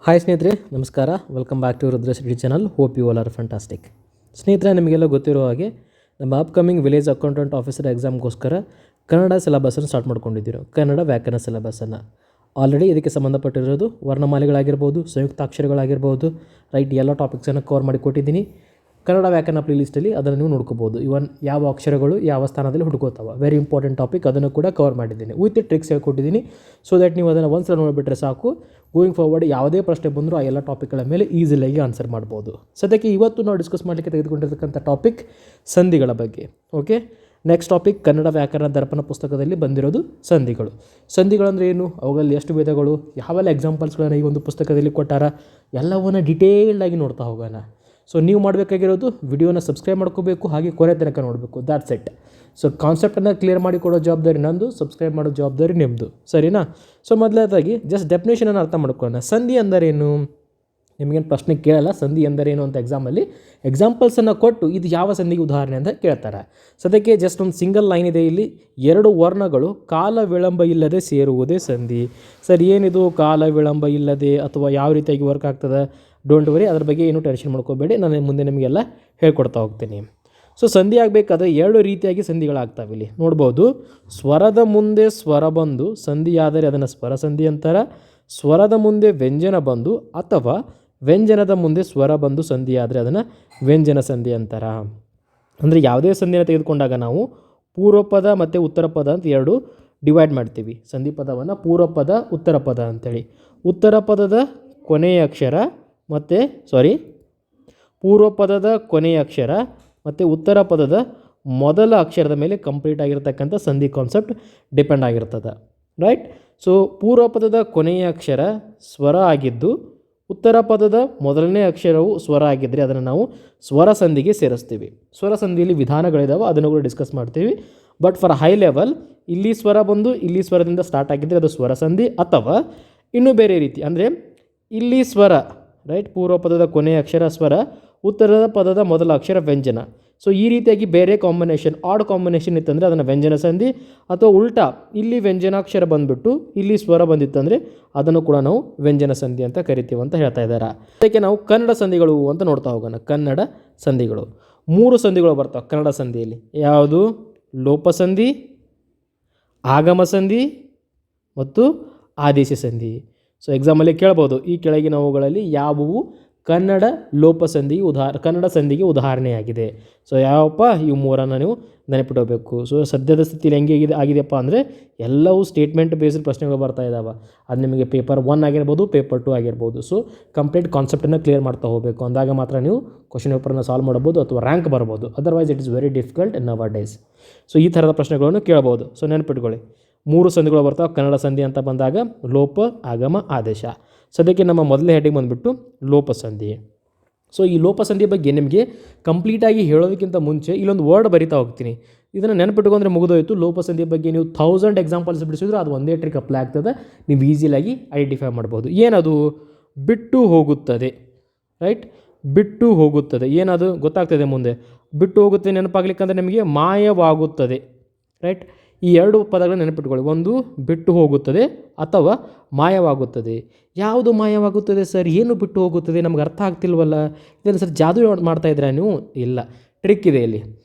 Hi ಸ್ನೇಹಿತರೆ, ನಮಸ್ಕಾರ. Welcome back to Rudresh Reddy channel. Hope you all are fantastic. ಸ್ನೇಹಿತರೆ, ನಿಮಗೆಲ್ಲ ಗೊತ್ತಿರೋ ಹಾಗೆ ನಮ್ಮ ಅಪ್ಕಮಿಂಗ್ ವಿಲೇಜ್ ಅಕೌಂಟೆಂಟ್ ಆಫೀಸರ್ ಎಕ್ಸಾಮ್ಗೋಸ್ಕರ ಕನ್ನಡ ಸಿಲೆಬಸನ್ನು ಸ್ಟಾರ್ಟ್ ಮಾಡ್ಕೊಂಡಿದ್ದೀರೋ, ಕನ್ನಡ ವ್ಯಾಕರಣ ಸಿಲೆಬಸನ್ನು. ಆಲ್ರೆಡಿ ಇದಕ್ಕೆ ಸಂಬಂಧಪಟ್ಟಿರೋದು ವರ್ಣಮಾಲೆಗಳಾಗಿರ್ಬೋದು, ಸಂಯುಕ್ತಾಕ್ಷರಗಳಾಗಿರ್ಬೋದು, ರೈಟ್, ಎಲ್ಲ ಟಾಪಿಕ್ಸನ್ನು ಕವರ್ ಮಾಡಿ ಕೊಟ್ಟಿದ್ದೀನಿ. ಕನ್ನಡ ವ್ಯಾಕರಣ ಪ್ಲೇ ಲಿಸ್ಟಲ್ಲಿ ಅದನ್ನು ನೀವು ನೋಡ್ಕೋಬೋದು. ಇವನ್ ಯಾವ ಅಕ್ಷರಗಳು ಯಾವ ಸ್ಥಾನದಲ್ಲಿ ಹುಡುಕೋತಾವೆ, ವೆರಿ ಇಂಪಾರ್ಟೆಂಟ್ ಟಾಪಿಕ್, ಅದನ್ನು ಕೂಡ ಕವರ್ ಮಾಡಿದ್ದೀನಿ. ವಿತ್ ಟ್ರಿಕ್ಸ್ ಹೇಳ್ಕೊಟ್ಟಿದ್ದೀನಿ. ಸೊ ದ್ಯಾಟ್ ನೀವು ಅದನ್ನು ಒಂದ್ಸಲ ನೋಡಿಬಿಟ್ರೆ ಸಾಕು, ಗೋಯಿಂಗ್ ಫಾರ್ವರ್ಡ್ ಯಾವುದೇ ಪ್ರಶ್ನೆ ಬಂದರೂ ಆ ಎಲ್ಲ ಟಾಪಿಕ್ಗಳ ಮೇಲೆ ಈಸಿಯಾಗಿ ಆನ್ಸರ್ ಮಾಡ್ಬೋದು. ಸದ್ಯಕ್ಕೆ ಇವತ್ತು ನಾವು ಡಿಸ್ಕಸ್ ಮಾಡಲಿಕ್ಕೆ ತೆಗೆದುಕೊಂಡಿರ್ತಕ್ಕಂಥ ಟಾಪಿಕ್ ಸಂಧಿಗಳ ಬಗ್ಗೆ. ಓಕೆ, ನೆಕ್ಸ್ಟ್ ಟಾಪಿಕ್ ಕನ್ನಡ ವ್ಯಾಕರಣ ದರ್ಪಣ ಪುಸ್ತಕದಲ್ಲಿ ಬಂದಿರೋದು ಸಂಧಿಗಳು. ಸಂಧಿಗಳಂದರೆ ಏನು, ಅವುಗಳಲ್ಲಿ ಎಷ್ಟು ವಿಧಗಳು, ಯಾವೆಲ್ಲ ಎಕ್ಸಾಂಪಲ್ಸ್ಗಳನ್ನು ಈ ಒಂದು ಪುಸ್ತಕದಲ್ಲಿ ಕೊಟ್ಟಾರ, ಎಲ್ಲವನ್ನು ಡೀಟೇಲ್ಡಾಗಿ ನೋಡ್ತಾ ಹೋಗೋಣ. ಸೊ ನೀವು ಮಾಡಬೇಕಾಗಿರೋದು ವಿಡಿಯೋನ ಸಬ್ಸ್ಕ್ರೈಬ್ ಮಾಡ್ಕೋಬೇಕು, ಹಾಗೆ ಕೊನೆ ತನಕ ನೋಡಬೇಕು. That's it. ಸೊ ಕಾನ್ಸೆಪ್ಟನ್ನು ಕ್ಲಿಯರ್ ಮಾಡಿ ಕೊಡೋ ಜವಾಬ್ದಾರಿ ನಂದು, ಸಬ್ಸ್ಕ್ರೈಬ್ ಮಾಡೋ ಜವಾಬ್ದಾರಿ ನಿಮ್ಮದು, ಸರಿನಾ? ಸೊ ಮೊದಲನೇದಾಗಿ ಜಸ್ಟ್ ಡೆಫಿನೇಷನನ್ನು ಅರ್ಥ ಮಾಡ್ಕೊಳ್ಳೋಣ. ಸಂಧಿ ಅಂದರೇನು? ನಿಮಗೇನು ಪ್ರಶ್ನೆ ಕೇಳಲ್ಲ, ಸಂಧಿ ಎಂದರೇನು ಅಂತ ಎಕ್ಸಾಮಲ್ಲಿ ಎಕ್ಸಾಂಪಲ್ಸನ್ನು ಕೊಟ್ಟು ಇದು ಯಾವ ಸಂಧಿಗೆ ಉದಾಹರಣೆ ಅಂತ ಕೇಳ್ತಾರೆ. ಸದ್ಯಕ್ಕೆ ಜಸ್ಟ್ ಒಂದು ಸಿಂಗಲ್ ಲೈನ್ ಇದೆ ಇಲ್ಲಿ, ಎರಡು ವರ್ಣಗಳು ಕಾಲ ವಿಳಂಬ ಇಲ್ಲದೆ ಸೇರುವುದೇ ಸಂಧಿ. ಸರ್, ಏನಿದು ಕಾಲ ವಿಳಂಬ ಇಲ್ಲದೆ ಅಥವಾ ಯಾವ ರೀತಿಯಾಗಿ ವರ್ಕ್ ಆಗ್ತದೆ? ಡೋಂಟ್ ವರಿ, ಅದ್ರ ಬಗ್ಗೆ ಏನು ಟೆನ್ಷನ್ ಮಾಡ್ಕೋಬೇಡಿ, ನಾನು ಮುಂದೆ ನಿಮಗೆಲ್ಲ ಹೇಳ್ಕೊಡ್ತಾ ಹೋಗ್ತೀನಿ. ಸೊ ಸಂಧಿ ಆಗಬೇಕಾದ್ರೆ ಎರಡು ರೀತಿಯಾಗಿ ಸಂಧಿಗಳಾಗ್ತಾವೆ. ಇಲ್ಲಿ ನೋಡ್ಬೋದು, ಸ್ವರದ ಮುಂದೆ ಸ್ವರ ಬಂದು ಸಂಧಿಯಾದರೆ ಅದನ್ನು ಸ್ವರ ಸಂಧಿ ಅಂತಾರೆ. ಸ್ವರದ ಮುಂದೆ ವ್ಯಂಜನ ಬಂದು ಅಥವಾ ವ್ಯಂಜನದ ಮುಂದೆ ಸ್ವರ ಬಂದು ಸಂಧಿಯಾದರೆ ಅದನ್ನು ವ್ಯಂಜನ ಸಂಧಿ ಅಂತಾರೆ. ಅಂದರೆ ಯಾವುದೇ ಸಂಧಿಯನ್ನು ತೆಗೆದುಕೊಂಡಾಗ ನಾವು ಪೂರ್ವ ಪದ ಮತ್ತು ಉತ್ತರ ಪದ ಅಂತ ಎರಡು ಡಿವೈಡ್ ಮಾಡ್ತೀವಿ. ಸಂಧಿ ಪದವನ್ನು ಪೂರ್ವ ಪದ, ಉತ್ತರ ಪದ ಅಂಥೇಳಿ. ಉತ್ತರ ಪದದ ಕೊನೆಯ ಅಕ್ಷರ ಮತ್ತು ಪೂರ್ವ ಪದದ ಕೊನೆಯ ಅಕ್ಷರ ಮತ್ತು ಉತ್ತರ ಪದದ ಮೊದಲ ಅಕ್ಷರದ ಮೇಲೆ ಕಂಪ್ಲೀಟ್ ಆಗಿರ್ತಕ್ಕಂಥ ಸಂಧಿ ಕಾನ್ಸೆಪ್ಟ್ ಡಿಪೆಂಡ್ ಆಗಿರ್ತದೆ, ರೈಟ್? ಸೊ ಪೂರ್ವ ಪದದ ಕೊನೆಯ ಅಕ್ಷರ ಸ್ವರ ಆಗಿದ್ದು ಉತ್ತರ ಪದದ ಮೊದಲನೇ ಅಕ್ಷರವು ಸ್ವರ ಆಗಿದ್ದರೆ ಅದನ್ನು ನಾವು ಸ್ವರ ಸಂಧಿಗೆ ಸೇರಿಸ್ತೀವಿ. ಸ್ವರ ಸಂಧಿಯಲ್ಲಿ ವಿಧಾನಗಳಿದ್ದಾವೆ, ಅದನ್ನು ಕೂಡ ಡಿಸ್ಕಸ್ ಮಾಡ್ತೀವಿ. ಬಟ್ ಫಾರ್ ಹೈ ಲೆವೆಲ್, ಇಲ್ಲಿ ಸ್ವರ ಬಂದು ಇಲ್ಲಿ ಸ್ವರದಿಂದ ಸ್ಟಾರ್ಟ್ ಆಗಿದ್ದರೆ ಅದು ಸ್ವರ ಸಂಧಿ, ಅಥವಾ ಇನ್ನೂ ಬೇರೆ ರೀತಿ ಅಂದರೆ ಇಲ್ಲಿ ಸ್ವರ, ರೈಟ್, ಪೂರ್ವ ಪದದ ಕೊನೆಯ ಅಕ್ಷರ ಸ್ವರ, ಉತ್ತರದ ಪದದ ಮೊದಲ ಅಕ್ಷರ ವ್ಯಂಜನ. ಸೊ ಈ ರೀತಿಯಾಗಿ ಬೇರೆ ಕಾಂಬಿನೇಷನ್, ಆಡ್ ಕಾಂಬಿನೇಷನ್ ಇತ್ತಂದರೆ ಅದನ್ನು ವ್ಯಂಜನ ಸಂಧಿ, ಅಥವಾ ಉಲ್ಟಾ ಇಲ್ಲಿ ವ್ಯಂಜನಾಕ್ಷರ ಬಂದುಬಿಟ್ಟು ಇಲ್ಲಿ ಸ್ವರ ಬಂದಿತ್ತಂದರೆ ಅದನ್ನು ಕೂಡ ನಾವು ವ್ಯಂಜನ ಸಂಧಿ ಅಂತ ಕರಿತೀವಿ ಅಂತ ಹೇಳ್ತಾ ಇದ್ದಾರೆ. ಅದಕ್ಕೆ ನಾವು ಕನ್ನಡ ಸಂಧಿಗಳು ಅಂತ ನೋಡ್ತಾ ಹೋಗೋಣ. ಕನ್ನಡ ಸಂಧಿಗಳು 3 ಸಂಧಿಗಳು ಬರ್ತಾವೆ ಕನ್ನಡ ಸಂಧಿಯಲ್ಲಿ. ಯಾವುದು? ಲೋಪಸಂಧಿ, ಆಗಮ ಸಂಧಿ ಮತ್ತು ಆದೇಶ ಸಂಧಿ. ಸೊ ಎಕ್ಸಾಮಲ್ಲಿ ಕೇಳ್ಬೋದು, ಈ ಕೆಳಗಿನವುಗಳಲ್ಲಿ ಯಾವುವು ಕನ್ನಡ ಲೋಪಸಂಧಿ ಕನ್ನಡ ಸಂಧಿಗೆ ಉದಾಹರಣೆಯಾಗಿದೆ? ಸೊ ಯಾವಪ್ಪ? ಇವು 3 ನೀವು ನೆನಪಿಡಬೇಕು. ಸೊ ಸದ್ಯದ ಸ್ಥಿತಿಯಲ್ಲಿ ಹೆಂಗೆ ಆಗಿದೆಯಪ್ಪ ಅಂದರೆ ಎಲ್ಲವೂ ಸ್ಟೇಟ್ಮೆಂಟ್ ಬೇಸ್ಡ್ ಪ್ರಶ್ನೆಗಳು ಬರ್ತಾ ಇದ್ದಾವೆ. ಅದು ನಿಮಗೆ ಪೇಪರ್ 1 ಆಗಿರ್ಬೋದು, ಪೇಪರ್ 2 ಆಗಿರ್ಬೋದು. ಸೊ ಕಂಪ್ಲೀಟ್ ಕಾನ್ಸೆಪ್ಟನ್ನು ಕ್ಲಿಯರ್ ಮಾಡ್ತಾ ಹೋಗಬೇಕು. ಅಂದಾಗ ಮಾತ್ರ ನೀವು ಕ್ವಶನ್ ಪೇಪರನ್ನು ಸಾಲ್ವ್ ಮಾಡ್ಬೋದು ಅಥವಾ ರ್ಯಾಂಕ್ ಬರ್ಬೋದು. Otherwise it is very difficult in our days. So ಈ ಥರದ ಪ್ರಶ್ನೆಗಳನ್ನು ಕೇಳ್ಬೋದು. ಸೊ ನೆನಪಿಟ್ಕೊಳ್ಳಿ, 3 ಸಂಧಿಗಳು ಬರ್ತಾವೆ ಕನ್ನಡ ಸಂಧಿ ಅಂತ ಬಂದಾಗ: ಲೋಪ, ಆಗಮ, ಆದೇಶ. ಸದ್ಯಕ್ಕೆ ನಮ್ಮ ಮೊದಲನೇ ಹೆಡ್ಡಿಂಗ್ ಬಂದುಬಿಟ್ಟು ಲೋಪಸಂಧಿ. ಸೊ ಈ ಲೋಪಸಂಧಿ ಬಗ್ಗೆ ನಿಮಗೆ ಕಂಪ್ಲೀಟಾಗಿ ಹೇಳೋದಕ್ಕಿಂತ ಮುಂಚೆ ಇಲ್ಲೊಂದು ವರ್ಡ್ ಬರಿತಾ ಹೋಗ್ತೀನಿ. ಇದನ್ನು ನೆನಪಿಟ್ಕೊಂಡ್ರೆ ಮುಗಿದೋಯ್ತು. ಲೋಪಸಂಧಿ ಬಗ್ಗೆ ನೀವು 1000 ಎಕ್ಸಾಂಪಲ್ಸ್ ಬಿಡಿಸಿದ್ರು ಅದು ಒಂದೇ ಟ್ರಿಕ್ ಅಪ್ಲೈ ಆಗ್ತದೆ, ನೀವು ಈಸಿಯಾಗಿ ಐಡೆಂಟಿಫೈ ಮಾಡ್ಬೋದು. ಏನದು? ಬಿಟ್ಟು ಹೋಗುತ್ತದೆ, ರೈಟ್? ಬಿಟ್ಟು ಹೋಗುತ್ತದೆ. ಏನದು ಗೊತ್ತಾಗ್ತದೆ ಮುಂದೆ. ಬಿಟ್ಟು ಹೋಗುತ್ತೆ ನೆನಪಾಗ್ಲಿಕ್ಕಂದ್ರೆ ನಿಮಗೆ ಮಾಯವಾಗುತ್ತದೆ, ರೈಟ್? ಈ 2 ಪದಗಳನ್ನು ನೆನಪಿಟ್ಕೊಳ್ಳಿ. ಒಂದು ಬಿಟ್ಟು ಹೋಗುತ್ತದೆ ಅಥವಾ ಮಾಯವಾಗುತ್ತದೆ. ಯಾವುದು ಮಾಯವಾಗುತ್ತದೆ ಸರ್? ಏನು ಬಿಟ್ಟು ಹೋಗುತ್ತದೆ? ನಮ್ಗೆ ಅರ್ಥ ಆಗ್ತಿಲ್ವಲ್ಲ. ಇದನ್ನು ಸರ್ ಜಾದೂ ಮಾಡ್ತಾಯಿದ್ದೀರಾ ನೀವು? ಇಲ್ಲ, ಟ್ರಿಕ್ ಇದೆ ಇಲ್ಲಿ.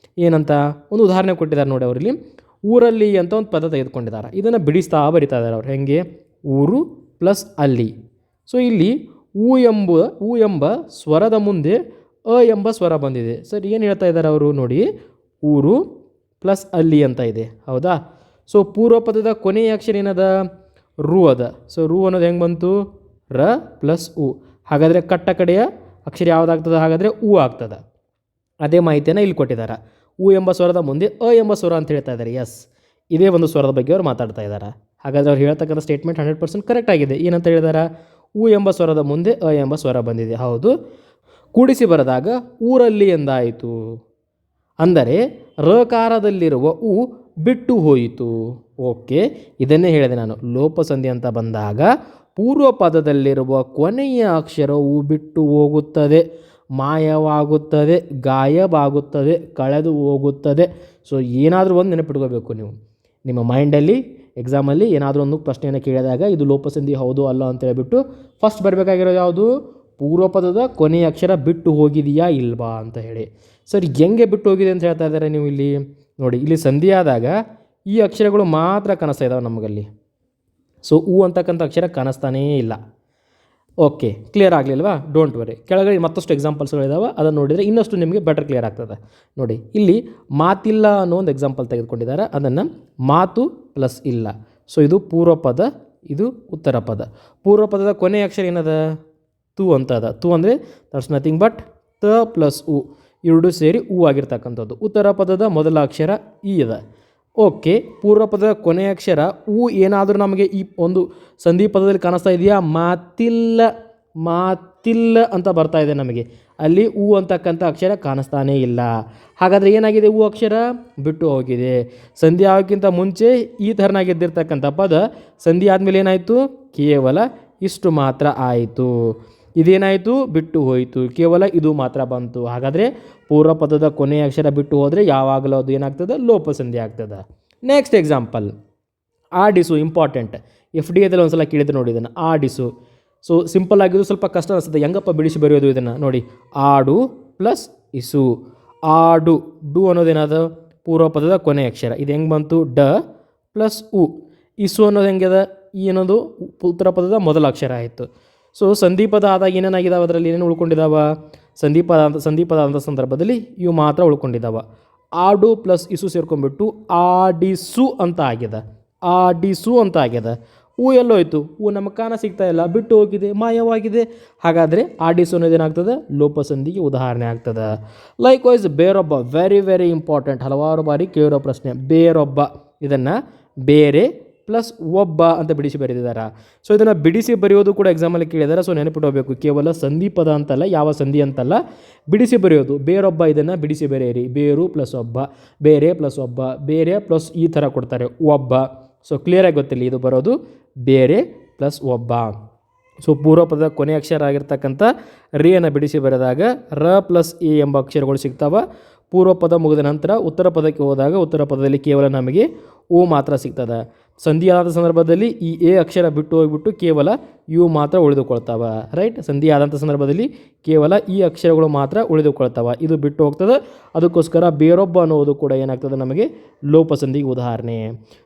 ಏನಂತ ಒಂದು ಉದಾಹರಣೆ ಕೊಟ್ಟಿದ್ದಾರೆ ನೋಡಿ. ಅವರಲ್ಲಿ ಊರಲ್ಲಿ ಅಂತ ಒಂದು ಪದ ತೆಗೆದುಕೊಂಡಿದ್ದಾರೆ. ಇದನ್ನು ಬಿಡಿಸ್ತಾ ಬರಿತಾ ಇದ್ದಾರೆ ಅವ್ರು. ಹೆಂಗೆ? ಊರು ಪ್ಲಸ್ ಅಲ್ಲಿ. ಸೊ ಇಲ್ಲಿ ಊ ಎಂಬ ಸ್ವರದ ಮುಂದೆ ಎಂಬ ಸ್ವರ ಬಂದಿದೆ. ಸರ್ ಏನು ಹೇಳ್ತಾ ಇದ್ದಾರೆ ಅವರು? ನೋಡಿ, ಊರು ಪ್ಲಸ್ ಅಲ್ಲಿ ಅಂತ ಇದೆ, ಹೌದಾ? ಸೊ ಪೂರ್ವ ಪದದ ಕೊನೆಯ ಅಕ್ಷರ ಏನದ? ರು ಅದ. ಸೊ ರು ಅನ್ನೋದು ಹೆಂಗೆ ಬಂತು? ರ ಪ್ಲಸ್ ಉ. ಹಾಗಾದರೆ ಕಟ್ಟ ಕಡೆಯ ಅಕ್ಷರ ಯಾವುದಾಗ್ತದೆ? ಹಾಗಾದರೆ ಉ ಆಗ್ತದೆ. ಅದೇ ಮಾಹಿತಿಯನ್ನು ಇಲ್ಲಿ ಕೊಟ್ಟಿದ್ದಾರೆ. ಉ ಎಂಬ ಸ್ವರದ ಮುಂದೆ ಎಂಬ ಸ್ವರ ಅಂತ ಹೇಳ್ತಾ ಇದ್ದಾರೆ. ಎಸ್, ಇದೇ ಒಂದು ಸ್ವರದ ಬಗ್ಗೆ ಅವ್ರು ಮಾತಾಡ್ತಾ ಇದ್ದಾರೆ. ಹಾಗಾದರೆ ಅವ್ರು ಹೇಳ್ತಕ್ಕಂಥ ಸ್ಟೇಟ್ಮೆಂಟ್ 100% ಕರೆಕ್ಟ್ ಆಗಿದೆ. ಏನಂತ ಹೇಳಿದಾರೆ? ಉ ಎಂಬ ಸ್ವರದ ಮುಂದೆ ಎಂಬ ಸ್ವರ ಬಂದಿದೆ. ಹೌದು, ಕೂಡಿಸಿ ಬರೆದಾಗ ಊರಲ್ಲಿ ಎಂದಾಯಿತು. ಅಂದರೆ ರಕಾರದಲ್ಲಿರುವ ಉ ಬಿಟ್ಟು ಹೋಯಿತು. ಓಕೆ, ಇದನ್ನೇ ಹೇಳಿದೆ ನಾನು. ಲೋಪಸಂಧಿ ಅಂತ ಬಂದಾಗ ಪೂರ್ವ ಪದದಲ್ಲಿರುವ ಕೊನೆಯ ಅಕ್ಷರವು ಬಿಟ್ಟು ಹೋಗುತ್ತದೆ, ಮಾಯವಾಗುತ್ತದೆ, ಗಾಯಬಾಗುತ್ತದೆ, ಕಳೆದು ಹೋಗುತ್ತದೆ. ಸೊ ಏನಾದರೂ ಒಂದು ನೆನಪಿಟ್ಕೋಬೇಕು ನೀವು ನಿಮ್ಮ ಮೈಂಡಲ್ಲಿ. ಎಕ್ಸಾಮಲ್ಲಿ ಏನಾದರೂ ಒಂದು ಪ್ರಶ್ನೆಯನ್ನು ಕೇಳಿದಾಗ ಇದು ಲೋಪಸಂಧಿ ಹೌದು ಅಲ್ಲ ಅಂತ ಹೇಳ್ಬಿಟ್ಟು ಫಸ್ಟ್ ಬರಬೇಕಾಗಿರೋದು ಯಾವುದು, ಪೂರ್ವಪದದ ಕೊನೆಯ ಅಕ್ಷರ ಬಿಟ್ಟು ಹೋಗಿದೆಯಾ ಇಲ್ವಾ ಅಂತ ಹೇಳಿ. ಸರ್ ಹೆಂಗೆ ಬಿಟ್ಟು ಹೋಗಿದೆ ಅಂತ ಹೇಳ್ತಾ ಇದ್ದಾರೆ ನೀವು ಇಲ್ಲಿ ನೋಡಿ. ಇಲ್ಲಿ ಸಂಧಿ ಆದಾಗ ಈ ಅಕ್ಷರಗಳು ಮಾತ್ರ ಕಾಣಿಸ್ತಾ ಇದ್ದಾವೆ ನಮಗಲ್ಲಿ. ಸೊ ಅಂತಕ್ಕಂಥ ಅಕ್ಷರ ಕಾಣಿಸ್ತಾನೇ ಇಲ್ಲ. ಓಕೆ, ಕ್ಲಿಯರ್ ಆಗಲಿಲ್ವಾ? ಡೋಂಟ್ ವರಿ, ಕೆಳಗಡೆ ಮತ್ತಷ್ಟು ಎಕ್ಸಾಂಪಲ್ಸ್ಗಳಿದ್ದಾವೆ, ಅದನ್ನು ನೋಡಿದರೆ ಇನ್ನಷ್ಟು ನಿಮಗೆ ಬೆಟರ್ ಕ್ಲಿಯರ್ ಆಗ್ತದೆ. ನೋಡಿ, ಇಲ್ಲಿ ಮಾತಿಲ್ಲ ಅನ್ನೋ ಒಂದು ಎಕ್ಸಾಂಪಲ್ ತೆಗೆದುಕೊಂಡಿದ್ದಾರೆ. ಅದನ್ನು ಮಾತು ಪ್ಲಸ್ ಇಲ್ಲ. ಸೊ ಇದು ಪೂರ್ವಪದ, ಇದು ಉತ್ತರ ಪದ. ಪೂರ್ವಪದದ ಕೊನೆಯ ಅಕ್ಷರ ಏನದ, ತು ಅಂತ ಅದ. ತು ಅಂದರೆ ದಟ್ಸ್ ನಥಿಂಗ್ ಬಟ್ ತ ಪ್ಲಸ್ ಉ, ಎರಡು ಸೇರಿ ಉ ಆಗಿರ್ತಕ್ಕಂಥದ್ದು. ಉತ್ತರ ಪದದ ಮೊದಲ ಅಕ್ಷರ ಇ ಅದ. ಓಕೆ, ಪೂರ್ವಪದದ ಕೊನೆಯ ಅಕ್ಷರ ಉ ಏನಾದರೂ ನಮಗೆ ಈ ಒಂದು ಸಂಧಿ ಪದದಲ್ಲಿ ಕಾಣಿಸ್ತಾ ಇದೆಯಾ? ಮಾತಿಲ್ಲ, ಮಾತಿಲ್ಲ ಅಂತ ಬರ್ತಾ ಇದೆ ನಮಗೆ. ಅಲ್ಲಿ ಉ ಅಂತಕ್ಕಂಥ ಅಕ್ಷರ ಕಾಣಿಸ್ತಾನೇ ಇಲ್ಲ. ಹಾಗಾದರೆ ಏನಾಗಿದೆ? ಉ ಅಕ್ಷರ ಬಿಟ್ಟು ಹೋಗಿದೆ. ಸಂಧಿ ಆಗೋಕ್ಕಿಂತ ಮುಂಚೆ ಈ ಥರನಾಗಿದ್ದಿರ್ತಕ್ಕಂಥ ಪದ ಸಂಧಿ ಆದಮೇಲೆ ಏನಾಯಿತು? ಕೇವಲ ಇಷ್ಟು ಮಾತ್ರ ಆಯಿತು. ಇದೇನಾಯಿತು? ಬಿಟ್ಟು ಹೋಯಿತು. ಕೇವಲ ಇದು ಮಾತ್ರ ಬಂತು. ಹಾಗಾದರೆ ಪೂರ್ವಪದದ ಕೊನೆಯ ಅಕ್ಷರ ಬಿಟ್ಟು ಹೋದರೆ ಯಾವಾಗಲೂ ಅದು ಏನಾಗ್ತದೆ? ಲೋಪಸಂಧಿ ಆಗ್ತದೆ. ನೆಕ್ಸ್ಟ್ ಎಕ್ಸಾಂಪಲ್, ಆಡಿಸು. ಇಂಪಾರ್ಟೆಂಟ್, FD ಎದಲ್ಲಿ ಒಂದು ಸಲ ಕೇಳಿದ್ರೆ ನೋಡಿ ಇದನ್ನು, ಆಡಿಸು. ಸೊ ಸಿಂಪಲ್ ಆಗಿದ್ದು ಸ್ವಲ್ಪ ಕಷ್ಟ ಅನಿಸ್ತದೆ, ಹೆಂಗಪ್ಪ ಬಿಡಿಸಿ ಬರೆಯೋದು ಇದನ್ನು ನೋಡಿ. ಆಡು ಪ್ಲಸ್ ಇಸು. ಆಡು, ಡು ಅನ್ನೋದೇನದು? ಪೂರ್ವಪದದ ಕೊನೆಯ ಅಕ್ಷರ. ಇದು ಹೆಂಗೆ ಬಂತು? ಡ ಪ್ಲಸ್ ಉ. ಇಸು ಅನ್ನೋದು ಹೆಂಗಿದೆ? ಈ ಅನ್ನೋದು ಉತ್ತರ ಪದದ ಮೊದಲ ಅಕ್ಷರ ಆಯಿತು. ಸೊ ಸಂಧಿಪದ ಆದಾಗ ಏನೇನಾಗಿದ್ದಾವೆ, ಅದರಲ್ಲಿ ಏನೇನು ಉಳ್ಕೊಂಡಿದ್ದಾವ? ಸಂಧಿಪದ ಅಂತ ಸಂದರ್ಭದಲ್ಲಿ ಇವು ಮಾತ್ರ ಉಳ್ಕೊಂಡಿದ್ದಾವೆ. ಆಡು ಪ್ಲಸ್ ಇಸು ಸೇರ್ಕೊಂಡ್ಬಿಟ್ಟು ಆಡಿಸು ಅಂತ ಆಗಿದೆ. ಆಡಿಸು ಅಂತ ಆಗಿದೆ. ಹೂ ಎಲ್ಲೋಯ್ತು? ಹೂ ನಮಗೆ ಕಾಣ ಸಿಗ್ತಾ ಇಲ್ಲ, ಬಿಟ್ಟು ಹೋಗಿದೆ, ಮಾಯವಾಗಿದೆ. ಹಾಗಾದರೆ ಆಡಿಸು ಅನ್ನೋದೇನಾಗ್ತದೆ? ಲೋಪಸಂಧಿಗೆ ಉದಾಹರಣೆ ಆಗ್ತದೆ. ಲೈಕ್ ವೈಸ್ ಬೇರೊಬ್ಬ, ವೆರಿ ವೆರಿ ಇಂಪಾರ್ಟೆಂಟ್, ಹಲವಾರು ಬಾರಿ ಕೇಳಿರೋ ಪ್ರಶ್ನೆ. ಬೇರೊಬ್ಬ, ಇದನ್ನು ಬೇರೆ ಪ್ಲಸ್ ಒಬ್ಬ ಅಂತ ಬಿಡಿಸಿ ಬರೆದಿದ್ದಾರೆ. ಸೊ ಇದನ್ನು ಬಿಡಿಸಿ ಬರೆಯೋದು ಕೂಡ ಎಕ್ಸಾಮಲ್ಲಿ ಕೇಳಿದ್ದಾರೆ. ಸೊ ನೆನಪಿಟ್ಕೋಬೇಕು, ಕೇವಲ ಸಂಧಿ ಪದ ಅಂತಲ್ಲ, ಯಾವ ಸಂಧಿ ಅಂತಲ್ಲ, ಬಿಡಿಸಿ ಬರೆಯೋದು. ಬೇರೊಬ್ಬ, ಇದನ್ನು ಬಿಡಿಸಿ ಬರೆಯಿರಿ. ಬೇರು ಪ್ಲಸ್ ಒಬ್ಬ, ಬೇರೆ ಪ್ಲಸ್ ಒಬ್ಬ, ಬೇರೆ ಪ್ಲಸ್ ಈ ಥರ ಕೊಡ್ತಾರೆ ಒಬ್ಬ. ಸೊ ಕ್ಲಿಯರಾಗಿ ಗೊತ್ತಿಲ್ಲ, ಇದು ಬರೋದು ಬೇರೆ ಪ್ಲಸ್ ಒಬ್ಬ. ಸೊ ಪೂರ್ವಪದದ ಕೊನೆಯ ಅಕ್ಷರ ಆಗಿರ್ತಕ್ಕಂಥ ರಿಯನ್ನು ಬಿಡಿಸಿ ಬರೆದಾಗ ರ ಪ್ಲಸ್ ಎ ಎಂಬ ಅಕ್ಷರಗಳು ಸಿಗ್ತಾವೆ. ಪೂರ್ವಪದ ಮುಗಿದ ನಂತರ ಉತ್ತರ ಪದಕ್ಕೆ ಹೋದಾಗ ಉತ್ತರ ಪದದಲ್ಲಿ ಕೇವಲ ನಮಗೆ ಓ ಮಾತ್ರ ಸಿಗ್ತದೆ. ಸಂಧಿಯಾದ ಸಂದರ್ಭದಲ್ಲಿ ಈ ಎ ಅಕ್ಷರ ಬಿಟ್ಟು ಹೋಗಿಬಿಟ್ಟು ಕೇವಲ ಯು ಮಾತ್ರ ಉಳಿದುಕೊಳ್ತಾವೆ. ರೈಟ್, ಸಂಧಿ ಆದಂಥ ಸಂದರ್ಭದಲ್ಲಿ ಕೇವಲ ಈ ಅಕ್ಷರಗಳು ಮಾತ್ರ ಉಳಿದುಕೊಳ್ತಾವೆ, ಇದು ಬಿಟ್ಟು ಹೋಗ್ತದೆ. ಅದಕ್ಕೋಸ್ಕರ ಬೇರೊಬ್ಬ ಅನ್ನೋದು ಕೂಡ ಏನಾಗ್ತದೆ ನಮಗೆ? ಲೋಪಸಂಧಿಗೆ ಉದಾಹರಣೆ.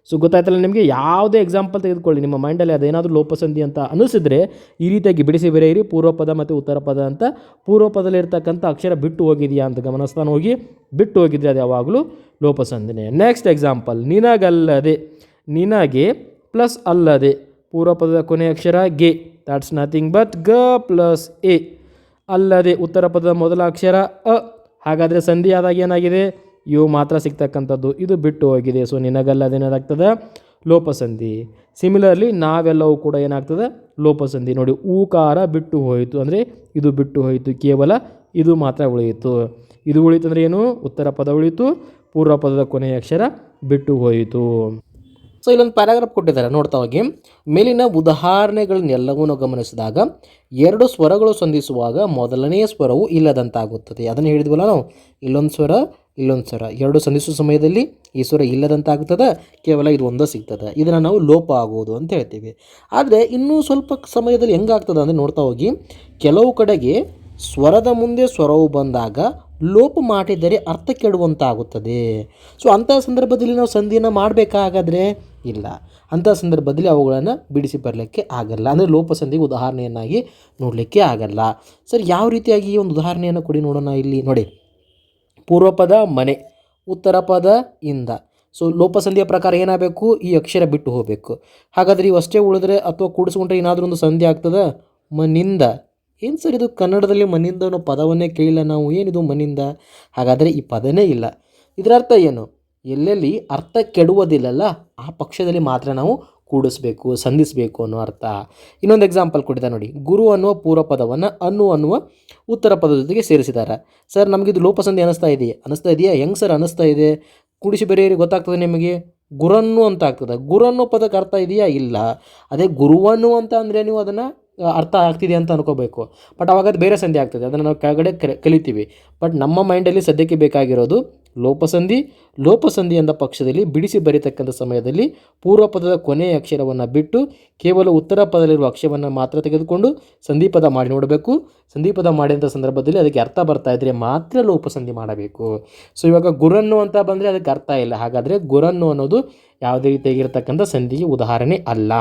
ಸೊ ಗೊತ್ತಾಯ್ತಲ್ಲ ನಿಮಗೆ? ಯಾವುದೇ ಎಕ್ಸಾಂಪಲ್ ತೆಗೆದುಕೊಳ್ಳಿ, ನಿಮ್ಮ ಮೈಂಡಲ್ಲಿ ಅದೇನಾದರೂ ಲೋಪಸಂಧಿ ಅಂತ ಅನಿಸಿದ್ರೆ ಈ ರೀತಿಯಾಗಿ ಬಿಡಿಸಿ ಬರೆಯಿರಿ. ಪೂರ್ವಪದ ಮತ್ತು ಉತ್ತರ ಪದ ಅಂತ. ಪೂರ್ವಪದಲ್ಲಿರ್ತಕ್ಕಂಥ ಅಕ್ಷರ ಬಿಟ್ಟು ಹೋಗಿದೆಯಾ ಅಂತ ಗಮನಿಸ್ತಾನೆ ಹೋಗಿ. ಬಿಟ್ಟು ಹೋಗಿದ್ರೆ ಅದು ಯಾವಾಗಲೂ ಲೋಪಸಂಧಿನೇ. Next example, ನಿನಗಲ್ಲದೆ. ನಿನಗೆ ಪ್ಲಸ್ ಅಲ್ಲದೆ, ಪೂರ್ವಪದದ ಕೊನೆಯ ಅಕ್ಷರ ಗೆ, ದ್ಯಾಟ್ಸ್ ನಥಿಂಗ್ ಬಟ್ ಗ ಪ್ಲಸ್ ಎ. ಅಲ್ಲದೆ, ಉತ್ತರ ಪದದ ಮೊದಲ ಅಕ್ಷರ ಅ. ಹಾಗಾದರೆ ಸಂಧಿ ಆದಾಗ ಏನಾಗಿದೆ? ಯು ಮಾತ್ರ ಸಿಗ್ತಕ್ಕಂಥದ್ದು, ಇದು ಬಿಟ್ಟು ಹೋಗಿದೆ. ಸೊ ನಿನಗಲ್ಲದೆ ಏನಾಗ್ತದೆ? ಲೋಪಸಂಧಿ. ಸಿಮಿಲರ್ಲಿ ನಾವೆಲ್ಲವೂ ಕೂಡ ಏನಾಗ್ತದೆ? ಲೋಪಸಂಧಿ. ನೋಡಿ, ಊಕಾರ ಬಿಟ್ಟು ಹೋಯಿತು ಅಂದರೆ ಇದು ಬಿಟ್ಟು ಹೋಯಿತು, ಕೇವಲ ಇದು ಮಾತ್ರ ಉಳಿಯಿತು. ಇದು ಉಳಿತು ಅಂದರೆ ಏನು? ಉತ್ತರ ಪದ ಉಳಿಯಿತು, ಪೂರ್ವ ಪದದ ಕೊನೆಯ ಅಕ್ಷರ ಬಿಟ್ಟು ಹೋಯಿತು. ಸೊ ಇಲ್ಲೊಂದು ಪ್ಯಾರಾಗ್ರಾಫ್ ಕೊಟ್ಟಿದ್ದಾರೆ, ನೋಡ್ತಾ ಹೋಗಿ. ಮೇಲಿನ ಉದಾಹರಣೆಗಳನ್ನೆಲ್ಲವನ್ನೂ ಗಮನಿಸಿದಾಗ ಎರಡು ಸ್ವರಗಳು ಸಂಧಿಸುವಾಗ ಮೊದಲನೆಯ ಸ್ವರವು ಇಲ್ಲದಂತಾಗುತ್ತದೆ. ಅದನ್ನು ಹೇಳಿದ್ವಲ್ಲ ನಾವು, ಇಲ್ಲೊಂದು ಸ್ವರ ಇಲ್ಲೊಂದು ಸ್ವರ ಎರಡು ಸಂಧಿಸುವ ಸಮಯದಲ್ಲಿ ಈ ಸ್ವರ ಇಲ್ಲದಂತಾಗ್ತದೆ, ಕೇವಲ ಇದು ಒಂದೇ ಸಿಗ್ತದೆ. ಇದನ್ನು ನಾವು ಲೋಪ ಆಗುವುದು ಅಂತ ಹೇಳ್ತೀವಿ. ಆದರೆ ಇನ್ನೂ ಸ್ವಲ್ಪ ಸಮಯದಲ್ಲಿ ಹೆಂಗಾಗ್ತದೆ ಅಂದರೆ ನೋಡ್ತಾ ಹೋಗಿ, ಕೆಲವು ಕಡೆಗೆ ಸ್ವರದ ಮುಂದೆ ಸ್ವರವು ಬಂದಾಗ ಲೋಪ ಮಾಡಿದರೆ ಅರ್ಥ ಕೆಡುವಂತಾಗುತ್ತದೆ. ಸೊ ಅಂಥ ಸಂದರ್ಭದಲ್ಲಿ ನಾವು ಸಂಧಿಯನ್ನು ಮಾಡಬೇಕಾಗಾದರೆ ಇಲ್ಲ, ಅಂಥ ಸಂದರ್ಭದಲ್ಲಿ ಅವುಗಳನ್ನು ಬಿಡಿಸಿ ಬರಲಿಕ್ಕೆ ಆಗಲ್ಲ. ಅಂದರೆ ಲೋಪಸಂಧಿಗೆ ಉದಾಹರಣೆಯನ್ನಾಗಿ ನೋಡಲಿಕ್ಕೆ ಆಗಲ್ಲ. ಸರ್ ಯಾವ ರೀತಿಯಾಗಿ ಈ ಒಂದು ಉದಾಹರಣೆಯನ್ನು ಕೊಡಿ ನೋಡೋಣ. ಇಲ್ಲಿ ನೋಡಿ, ಪೂರ್ವಪದ ಮನೆ, ಉತ್ತರ ಪದ ಇಂದ. ಸೊ ಲೋಪಸಂಧಿಯ ಪ್ರಕಾರ ಏನಾಗಬೇಕು? ಈ ಅಕ್ಷರ ಬಿಟ್ಟು ಹೋಗಬೇಕು. ಹಾಗಾದರೆ ಇವು ಅಷ್ಟೇ ಉಳಿದ್ರೆ ಅಥವಾ ಕೂಡಿಸ್ಕೊಂಡ್ರೆ ಏನಾದರೂ ಒಂದು ಸಂಧಿ ಆಗ್ತದೆ. ಮನಿಂದ. ಏನು ಸರ್ ಇದು ಕನ್ನಡದಲ್ಲಿ ಮನಿಂದ ಅನ್ನೋ ಪದವನ್ನೇ ಕೇಳಿಲ್ಲ ನಾವು, ಏನಿದು ಮನಿಂದ? ಹಾಗಾದರೆ ಈ ಪದನೇ ಇಲ್ಲ. ಇದರ ಅರ್ಥ ಏನು? ಎಲ್ಲೆಲ್ಲಿ ಅರ್ಥ ಕೆಡುವುದಿಲ್ಲಲ್ಲ ಆ ಪಕ್ಷದಲ್ಲಿ ಮಾತ್ರ ನಾವು ಕೂಡಿಸ್ಬೇಕು, ಸಂಧಿಸಬೇಕು ಅನ್ನೋ ಅರ್ಥ. ಇನ್ನೊಂದು ಎಕ್ಸಾಂಪಲ್ ಕೊಟ್ಟಿದ್ದ ನೋಡಿ, ಗುರು ಅನ್ನುವ ಪೂರ್ವ ಪದವನ್ನು ಅನ್ನುವ ಉತ್ತರ ಪದದ ಜೊತೆಗೆ ಸೇರಿಸಿದ್ದಾರೆ. ಸರ್ ನಮಗಿದು ಲೋಪಸಂಧಿ ಅನಿಸ್ತಾ ಇದೆಯಾ? ಹೆಂಗೆ ಸರ್ ಅನಿಸ್ತಾ ಇದೆ? ಕೂಡಿಸಿ ಬೇರೆ ಗೊತ್ತಾಗ್ತದೆ ನಿಮಗೆ. ಗುರನ್ನು ಅಂತ ಆಗ್ತದೆ. ಗುರನ್ನು ಪದಕ್ಕೆ ಅರ್ಥ ಇದೆಯಾ? ಇಲ್ಲ. ಅದೇ ಗುರುವನ್ನು ಅಂತ ಅಂದರೆ ನೀವು ಅದನ್ನು ಅರ್ಥ ಆಗ್ತಿದೆ ಅಂತ ಅನ್ಕೋಬೇಕು. ಬಟ್ ಅವಾಗ ಅದು ಬೇರೆ ಸಂಧಿ ಆಗ್ತದೆ, ಅದನ್ನು ನಾವು ಕೆಳಗಡೆ ಕಲಿತೀವಿ. ಬಟ್ ನಮ್ಮ ಮೈಂಡಲ್ಲಿ ಸದ್ಯಕ್ಕೆ ಬೇಕಾಗಿರೋದು ಲೋಪಸಂಧಿ. ಲೋಪಸಂಧಿ ಎಂದ ಪಕ್ಷದಲ್ಲಿ ಬಿಡಿಸಿ ಬರೀತಕ್ಕಂಥ ಸಮಯದಲ್ಲಿ ಪೂರ್ವ ಪದದ ಕೊನೆಯ ಅಕ್ಷರವನ್ನು ಬಿಟ್ಟು ಕೇವಲ ಉತ್ತರ ಪದದಲ್ಲಿರುವ ಅಕ್ಷರವನ್ನು ಮಾತ್ರ ತೆಗೆದುಕೊಂಡು ಸಂಧಿಪದ ಮಾಡಿ ನೋಡಬೇಕು. ಸಂಧಿಪದ ಮಾಡಿದಂಥ ಸಂದರ್ಭದಲ್ಲಿ ಅದಕ್ಕೆ ಅರ್ಥ ಬರ್ತಾ ಇದ್ದರೆ ಮಾತ್ರ ಲೋಪಸಂಧಿ ಮಾಡಬೇಕು. ಸೊ ಇವಾಗ ಗುರನ್ನು ಅಂತ ಬಂದರೆ ಅದಕ್ಕೆ ಅರ್ಥ ಇಲ್ಲ. ಹಾಗಾದರೆ ಗುರನ್ನು ಅನ್ನೋದು ಯಾವುದೇ ರೀತಿಯಾಗಿರ್ತಕ್ಕಂಥ ಸಂಧಿಗೆ ಉದಾಹರಣೆ ಅಲ್ಲ.